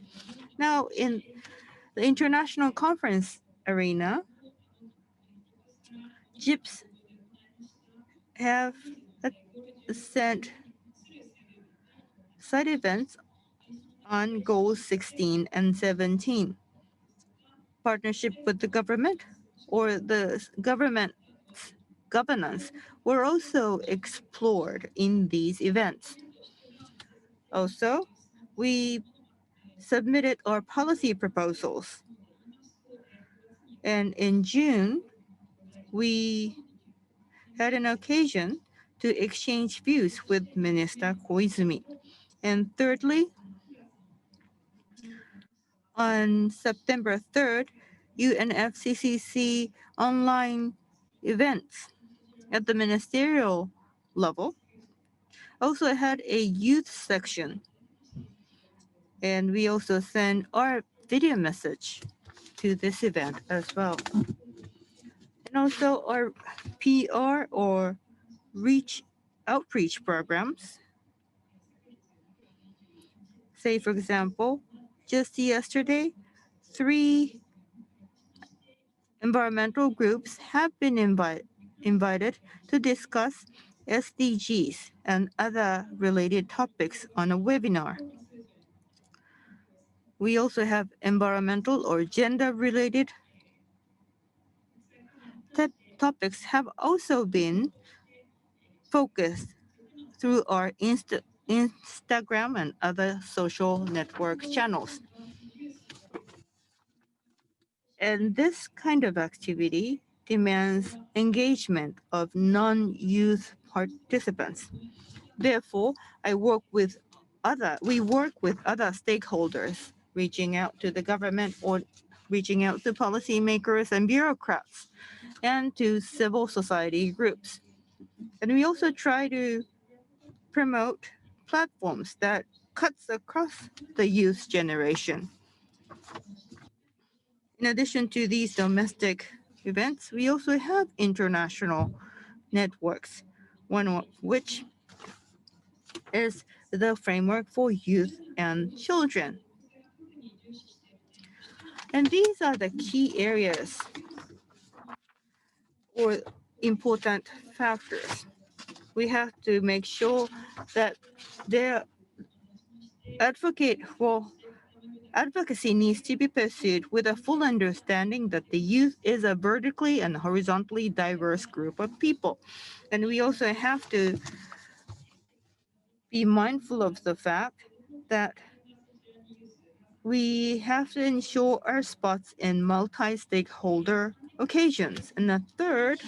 Now, in the international conference arena, JIPS have sent side events on goals 16 and 17. Partnership with the government or the government governance were also explored in these events. Also, we submitted our policy proposals. And in June, we had an occasion to exchange views with Minister Koizumi. And thirdly, on September 3rd, UNFCCC online events at the ministerial level also had a youth section. And we also sent our video message to this event as well. And also our PR or outreach programs. Say, for example, just yesterday, 3 environmental groups have been invited to discuss SDGs and other related topics on a webinar. We also have environmental or gender related topics have also been focused through our Instagram and other social network channels. And this kind of activity demands engagement of non-youth participants. Therefore, we work with other stakeholders, reaching out to the government or reaching out to policymakers and bureaucrats and to civil society groups. And we also try to promote platforms that cuts across the youth generation. In addition to these domestic events, we also have international networks, one of which is the framework for youth and children. And these are the key areas or important factors. We have to make sure that their advocacy needs to be pursued with a full understanding that the youth is a vertically and horizontally diverse group of people. And we also have to be mindful of the fact that we have to ensure our spots in multi-stakeholder occasions. And the third,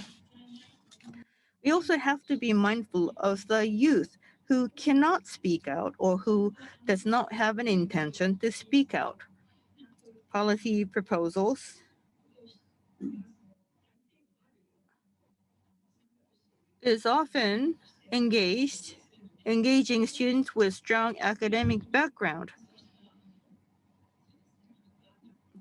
we also have to be mindful of the youth who cannot speak out or who does not have an intention to speak out. Policy proposals is often engaging students with strong academic background.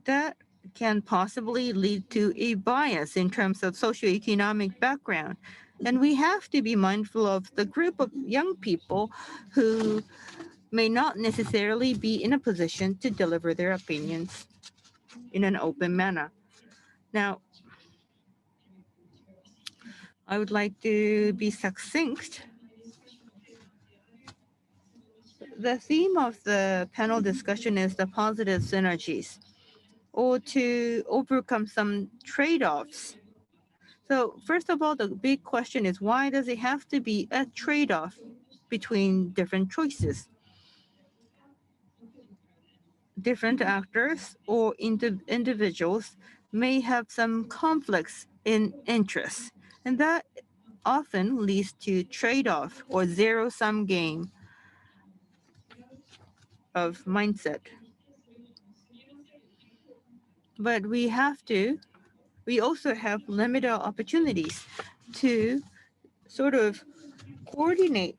That can possibly lead to a bias in terms of socioeconomic background. And we have to be mindful of the group of young people who may not necessarily be in a position to deliver their opinions in an open manner. Now, I would like to be succinct. The theme of the panel discussion is the positive synergies, or to overcome some trade-offs. So first of all, the big question is, why does it have to be a trade-off between different choices? Different actors or individuals may have some conflicts in interests, and that often leads to trade-off or zero-sum game of mindset. But we also have limited opportunities to sort of coordinate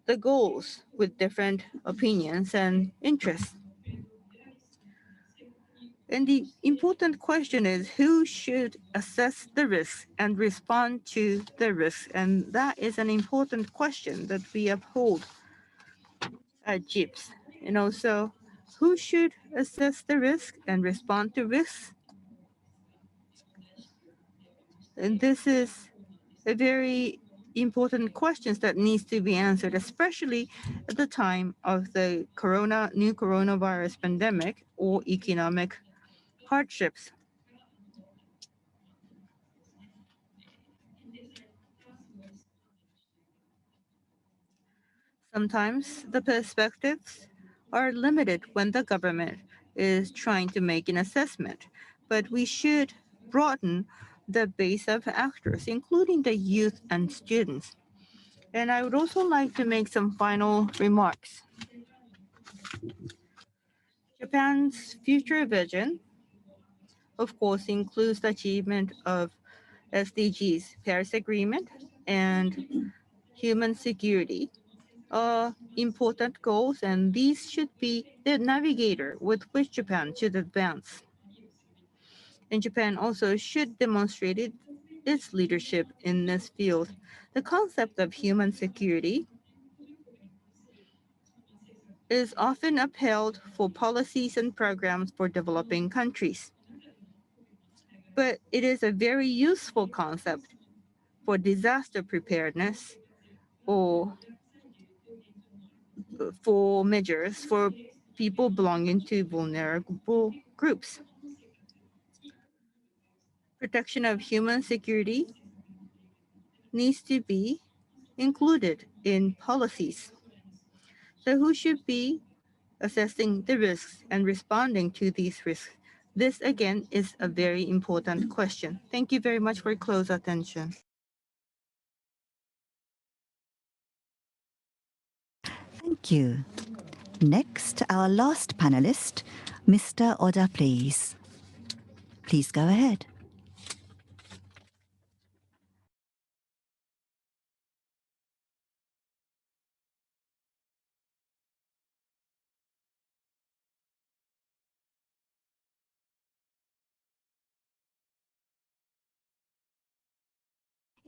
the goals with different opinions and interests. And the important question is, who should assess the risks and respond to the risks? And that is an important question that we uphold at JIPS. And also, who should assess the risk and respond to risks? And this is a very important question that needs to be answered, especially at the time of the new coronavirus pandemic or economic hardships. Sometimes the perspectives are limited when the government is trying to make an assessment, but we should broaden the base of actors, including the youth and students. And I would also like to make some final remarks. Japan's future vision, of course, includes the achievement of SDGs, Paris Agreement, and human security are important goals, and these should be the navigator with which Japan should advance. And Japan also should demonstrate its leadership in this field. The concept of human security is often upheld for policies and programs for developing countries. But it is a very useful concept for disaster preparedness or for measures for people belonging to vulnerable groups. Protection of human security needs to be included in policies. So who should be assessing the risks and responding to these risks? This again is a very important question. Thank you very much for your close attention. Thank you. Next, our last panelist, Mr. Oda, please. Please go ahead.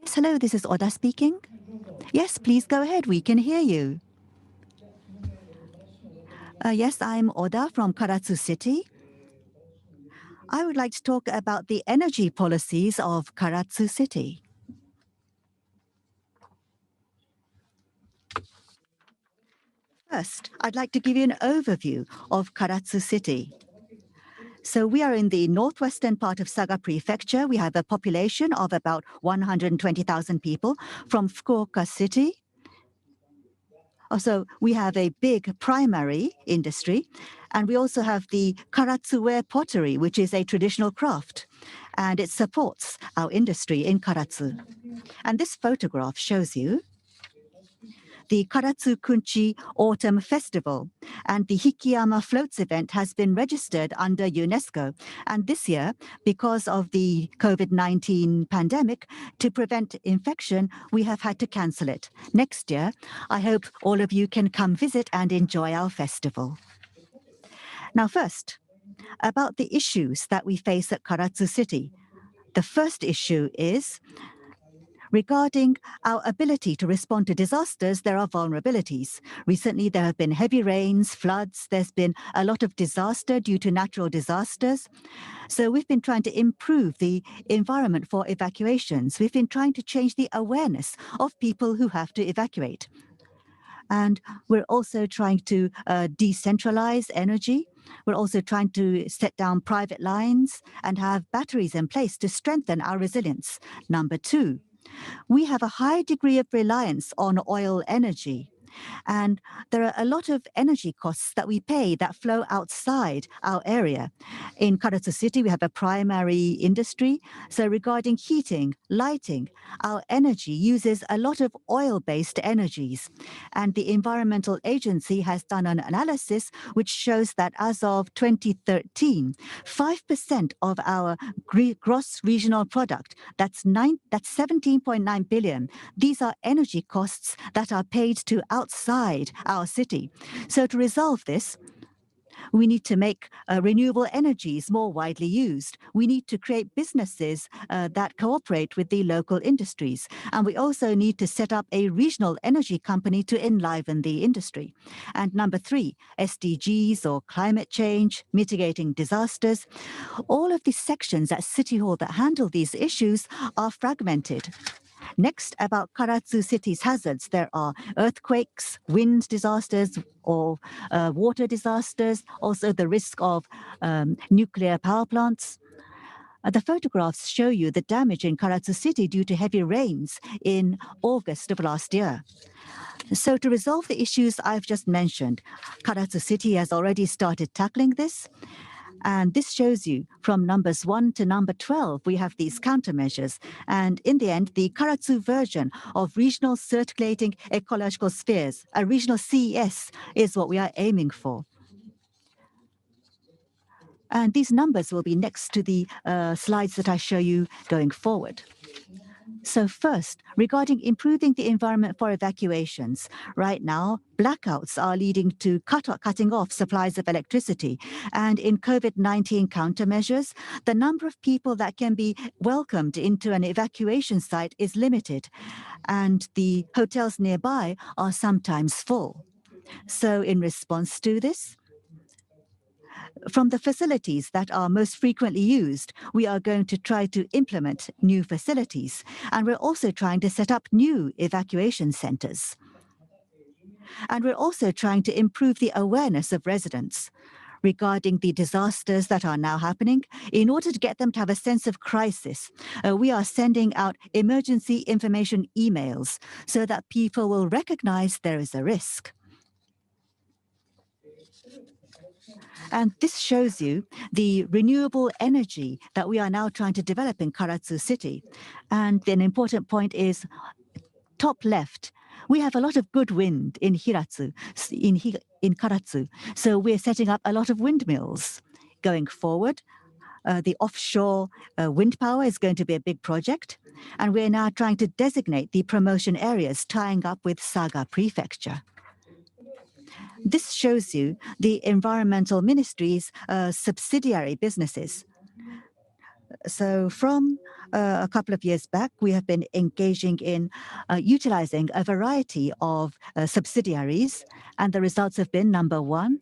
Yes, hello, this is Oda speaking. Yes, please go ahead. We can hear you. Yes, I'm Oda from Karatsu City. I would like to talk about the energy policies of Karatsu City. First, I'd like to give you an overview of Karatsu City. So we are in the northwestern part of Saga Prefecture. We have a population of about 120,000 people from Fukuoka City. Also, we have a big primary industry, and we also have the Karatsu-ware pottery, which is a traditional craft, and it supports our industry in Karatsu. And this photograph shows you the Karatsu Kunchi Autumn Festival and the Hikiyama Floats event has been registered under UNESCO. And this year, because of the COVID-19 pandemic, to prevent infection, we have had to cancel it. Next year, I hope all of you can come visit and enjoy our festival. Now first, about the issues that we face at Karatsu City. The first issue is regarding our ability to respond to disasters. There are vulnerabilities. Recently, there have been heavy rains, floods. There's been a lot of disaster due to natural disasters. So we've been trying to improve the environment for evacuations. We've been trying to change the awareness of people who have to evacuate. And we're also trying to decentralize energy. We're also trying to set down private lines and have batteries in place to strengthen our resilience. Number two, we have a high degree of reliance on oil energy. And there are a lot of energy costs that we pay that flow outside our area. In Karatsu City, we have a primary industry. So regarding heating, lighting, our energy uses a lot of oil-based energies. And the Environmental Agency has done an analysis which shows that as of 2013, 5% of our gross regional product, that's 17.9 billion. These are energy costs that are paid to outside our city. So to resolve this, we need to make renewable energies more widely used. We need to create businesses that cooperate with the local industries. And we also need to set up a regional energy company to enliven the industry. And number three, SDGs or climate change, mitigating disasters. All of these sections at City Hall that handle these issues are fragmented. Next, about Karatsu City's hazards, there are earthquakes, wind disasters, or water disasters, also the risk of nuclear power plants. The photographs show you the damage in Karatsu City due to heavy rains in August of last year. So to resolve the issues I've just mentioned, Karatsu City has already started tackling this. And this shows you from numbers 1 to number 12, we have these countermeasures. And in the end, the Karatsu version of regional circulating ecological spheres, a regional CES, is what we are aiming for. And these numbers will be next to the slides that I show you going forward. So first, regarding improving the environment for evacuations, right now, blackouts are leading to cutting off supplies of electricity. And in COVID-19 countermeasures, the number of people that can be welcomed into an evacuation site is limited. And the hotels nearby are sometimes full. So in response to this, from the facilities that are most frequently used, we are going to try to implement new facilities. And we're also trying to set up new evacuation centers. And we're also trying to improve the awareness of residents regarding the disasters that are now happening. In order to get them to have a sense of crisis, we are sending out emergency information emails so that people will recognize there is a risk. And this shows you the renewable energy that we are now trying to develop in Karatsu City. And an important point is top left. We have a lot of good wind in Karatsu. So we're setting up a lot of windmills. Going forward, the offshore wind power is going to be a big project. And we're now trying to designate the promotion areas tying up with Saga Prefecture. This shows you the environmental ministry's subsidiary businesses. So from a couple of years back, we have been engaging in utilizing a variety of subsidiaries. And the results have been, number one,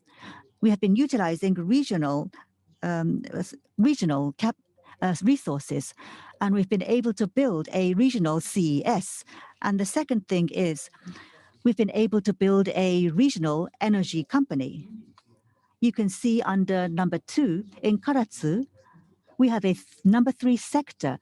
we have been utilizing regional resources. And we've been able to build a regional CES. And the second thing is, we've been able to build a regional energy company. You can see under number 2, in Karatsu, we have a number 3 sector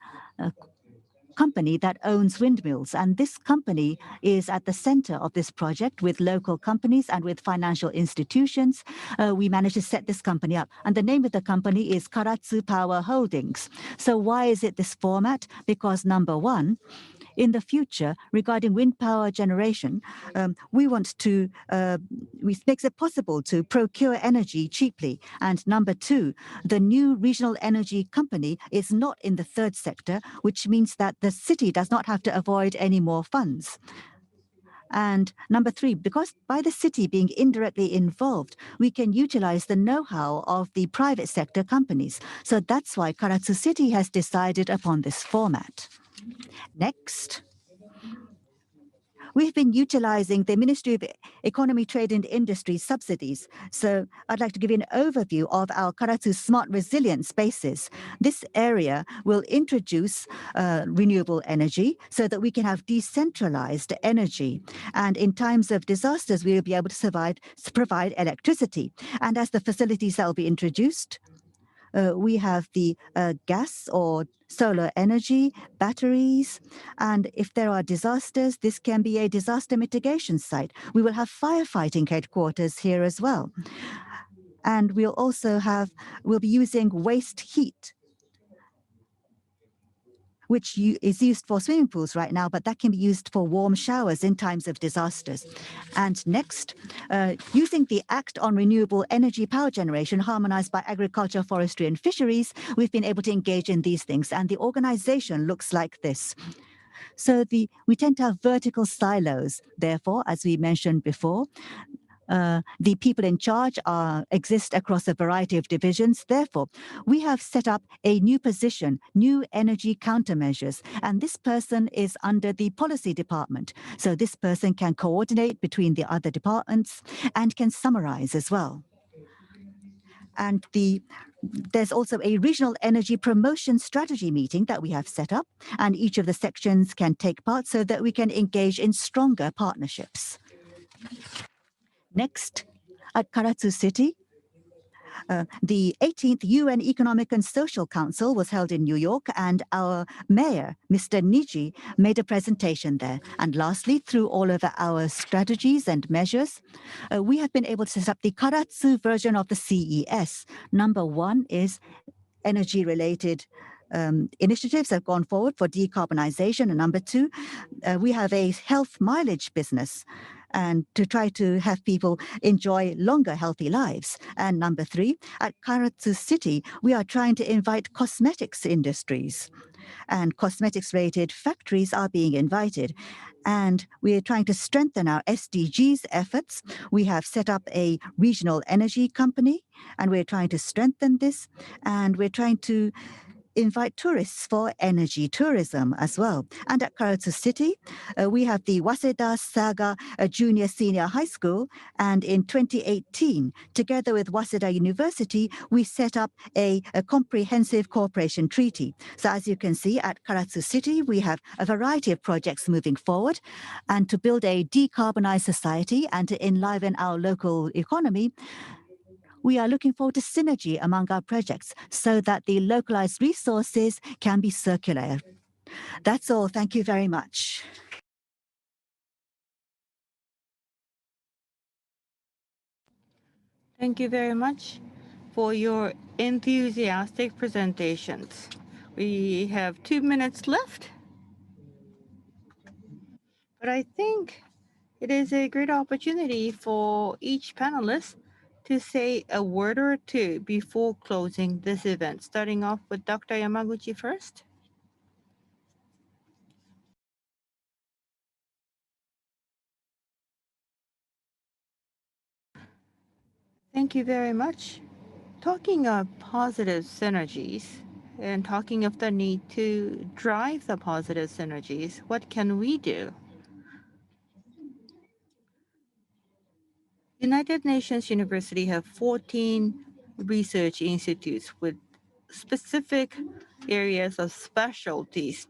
company that owns windmills. And this company is at the center of this project with local companies and with financial institutions. We managed to set this company up. And the name of the company is Karatsu Power Holdings. So why is it this format? Because number 1, in the future, regarding wind power generation, we want to, we makes it possible to procure energy cheaply. And number two, the new regional energy company is not in the third sector, which means that the city does not have to avoid any more funds. And number three, because by the city being indirectly involved, we can utilize the know-how of the private sector companies. So that's why Karatsu City has decided upon this format. Next. We've been utilizing the Ministry of Economy, Trade and Industry subsidies. So I'd like to give you an overview of our Karatsu Smart Resilient Spaces. This area will introduce renewable energy so that we can have decentralized energy. And in times of disasters, we will be able to provide electricity. And as the facilities that will be introduced, we have the gas or solar energy, batteries, and if there are disasters, this can be a disaster mitigation site. We will have firefighting headquarters here as well. And we'll be using waste heat, which is used for swimming pools right now, but that can be used for warm showers in times of disasters. And next, using the Act on Renewable Energy Power Generation harmonized by Agriculture, Forestry and Fisheries, we've been able to engage in these things. And the organization looks like this. So we tend to have vertical silos. Therefore, as we mentioned before, the people in charge exist across a variety of divisions. Therefore, we have set up a new position, new energy countermeasures, and this person is under the policy department. So this person can coordinate between the other departments and can summarize as well. And there's also a regional energy promotion strategy meeting that we have set up, and each of the sections can take part so that we can engage in stronger partnerships. Next, at Karatsu City, the 18th UN Economic and Social Council was held in New York, and our mayor, Mr. Niji, made a presentation there. And lastly, through all of our strategies and measures, we have been able to set up the Karatsu version of the CES. Number one is energy-related initiatives have gone forward for decarbonization. And number two, we have a health mileage business and to try to have people enjoy longer, healthy lives. And number three, at Karatsu City, we are trying to invite cosmetics industries. And cosmetics-related factories are being invited. And we are trying to strengthen our SDGs efforts. We have set up a regional energy company, and we're trying to strengthen this. And we're trying to invite tourists for energy tourism as well. And at Karatsu City, we have the Waseda Saga Junior Senior High School. And in 2018, together with Waseda University, we set up a comprehensive cooperation treaty. So as you can see, at Karatsu City, we have a variety of projects moving forward. And to build a decarbonized society and to enliven our local economy, we are looking forward to synergy among our projects so that the localized resources can be circular. That's all. Thank you very much. Thank you very much for your enthusiastic presentations. We have 2 minutes left, but I think it is a great opportunity for each panelist to say a word or two before closing this event. Starting off with Dr. Yamaguchi first. Thank you very much. Talking of positive synergies and talking of the need to drive the positive synergies, what can we do? United Nations University have 14 research institutes with specific areas of specialties.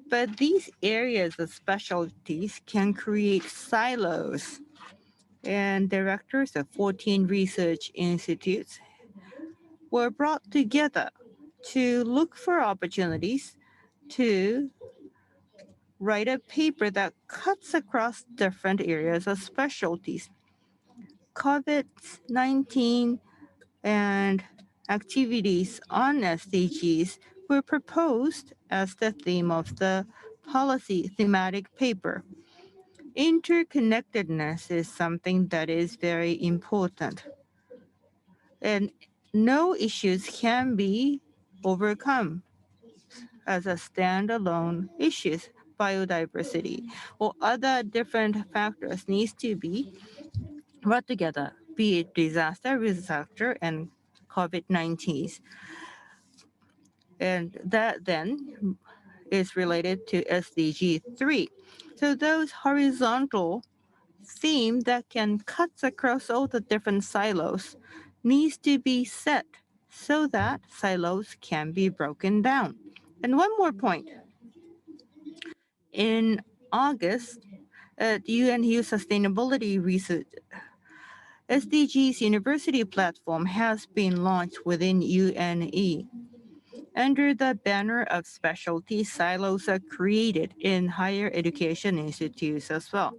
But these areas of specialties can create silos. And directors of 14 research institutes were brought together to look for opportunities to write a paper that cuts across different areas of specialties. COVID-19 and activities on SDGs were proposed as the theme of the policy thematic paper. Interconnectedness is something that is very important, and no issues can be overcome as a standalone issues. Biodiversity or other different factors needs to be brought together, be it disaster, risk factor, and COVID-19. And that then is related to SDG 3. So those horizontal theme that can cut across all the different silos needs to be set so that silos can be broken down. And one more point. In August, at UN Youth Sustainability Research, SDGs University platform has been launched within UNE. Under the banner of specialty, silos are created in higher education institutes as well.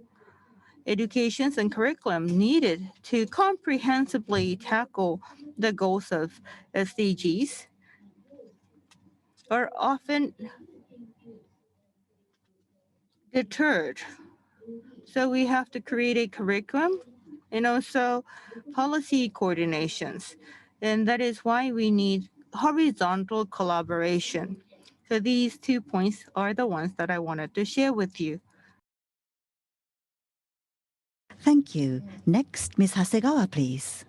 Educations and curriculum needed to comprehensively tackle the goals of SDGs are often deterred. So we have to create a curriculum and also policy coordinations. And that is why we need horizontal collaboration. So these 2 points are the ones that I wanted to share with you. Thank you. Next, Ms. Hasegawa, please.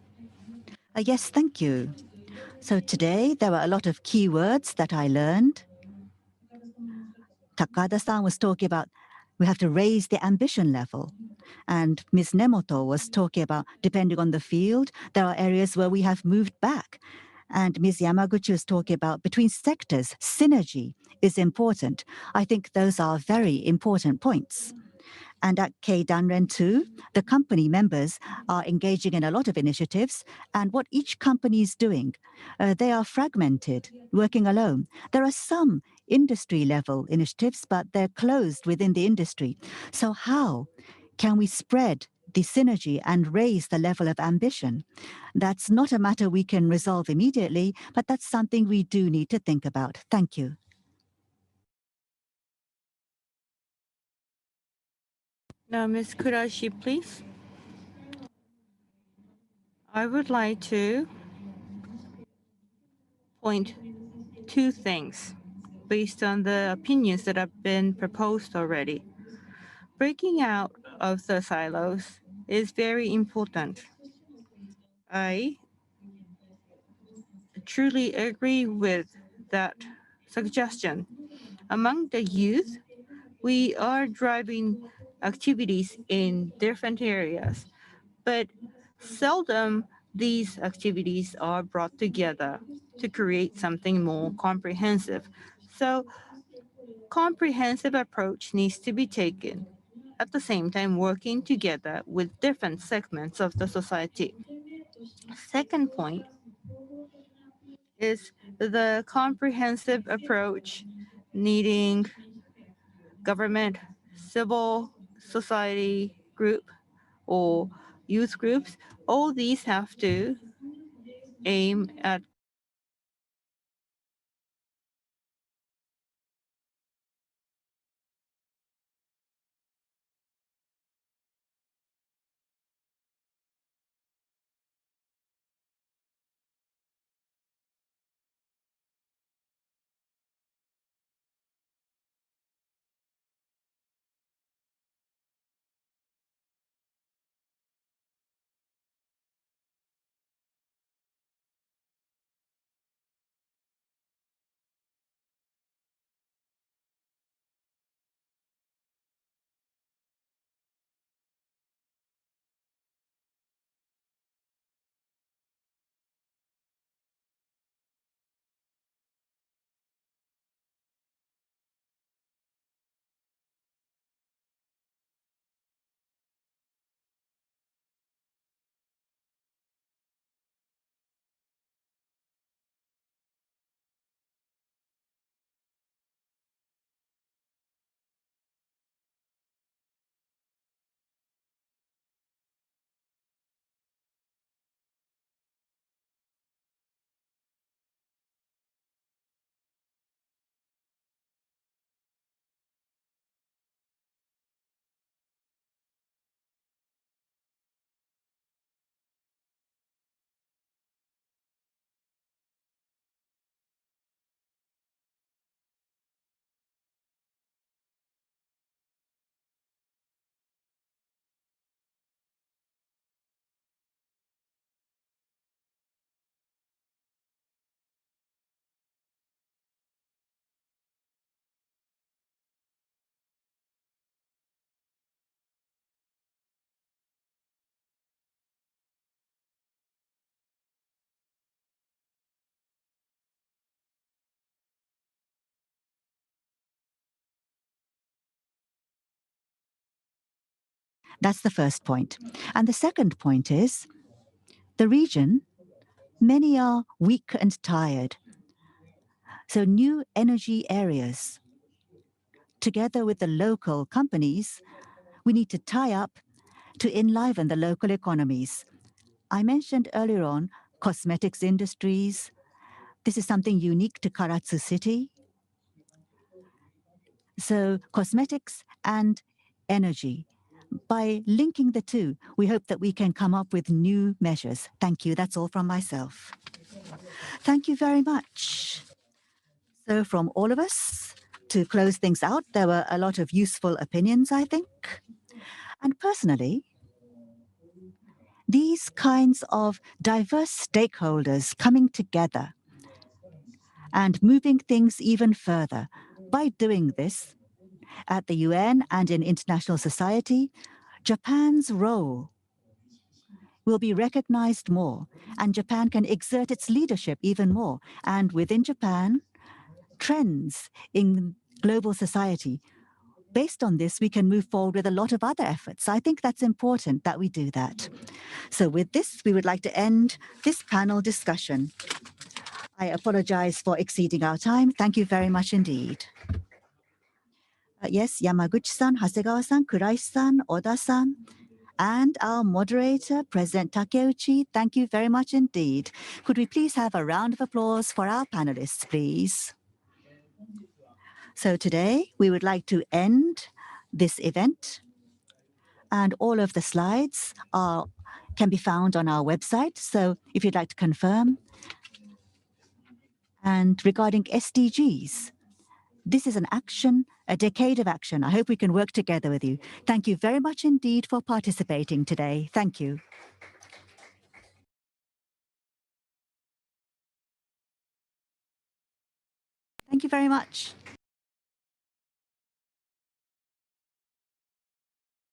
Yes, thank you. So today there were a lot of keywords that I learned. Takada-san was talking about we have to raise the ambition level. And Ms. Nemoto was talking about depending on the field, there are areas where we have moved back. And Ms. Yamaguchi was talking about between sectors, synergy is important. I think those are very important points. And at Keidanren too, the company members are engaging in a lot of initiatives. And what each company is doing, they are fragmented, working alone. There are some industry level initiatives, but they're closed within the industry. So how can we spread the synergy and raise the level of ambition? That's not a matter we can resolve immediately, but that's something we do need to think about. Thank you. Now, Ms. Kurashi, please. I would like to point two things based on the opinions that have been proposed already. Breaking out of the silos is very important. I truly agree with that suggestion. Among the youth, we are driving activities in different areas, but seldom these activities are brought together to create something more comprehensive. So comprehensive approach needs to be taken, at the same time working together with different segments of the society. Second point is the comprehensive approach needing government, civil society group, or youth groups. All these have to aim at That's the first point. And the second point is the region, many are weak and tired. So new energy areas, together with the local companies, we need to tie up to enliven the local economies. I mentioned earlier on cosmetics industries. This is something unique to Karatsu City. So cosmetics and energy. By linking the two, we hope that we can come up with new measures. Thank you. That's all from myself. Thank you very much. So from all of us, to close things out, there were a lot of useful opinions, I think. And personally, these kinds of diverse stakeholders coming together and moving things even further, by doing this at the UN and in international society, Japan's role will be recognized more, and Japan can exert its leadership even more. And within Japan, trends in global society, based on this, we can move forward with a lot of other efforts. I think that's important that we do that. So with this, we would like to end this panel discussion. I apologize for exceeding our time. Thank you very much indeed. Yes, Yamaguchi-san, Hasegawa-san, Kuraishi-san, Oda-san, and our moderator, President Takeuchi, thank you very much indeed. Could we please have a round of applause for our panelists, please? So today, we would like to end this event, and all of the slides can be found on our website. So if you'd like to confirm. And regarding SDGs, this is an action, a decade of action. I hope we can work together with you. Thank you very much indeed for participating today. Thank you. Thank you very much.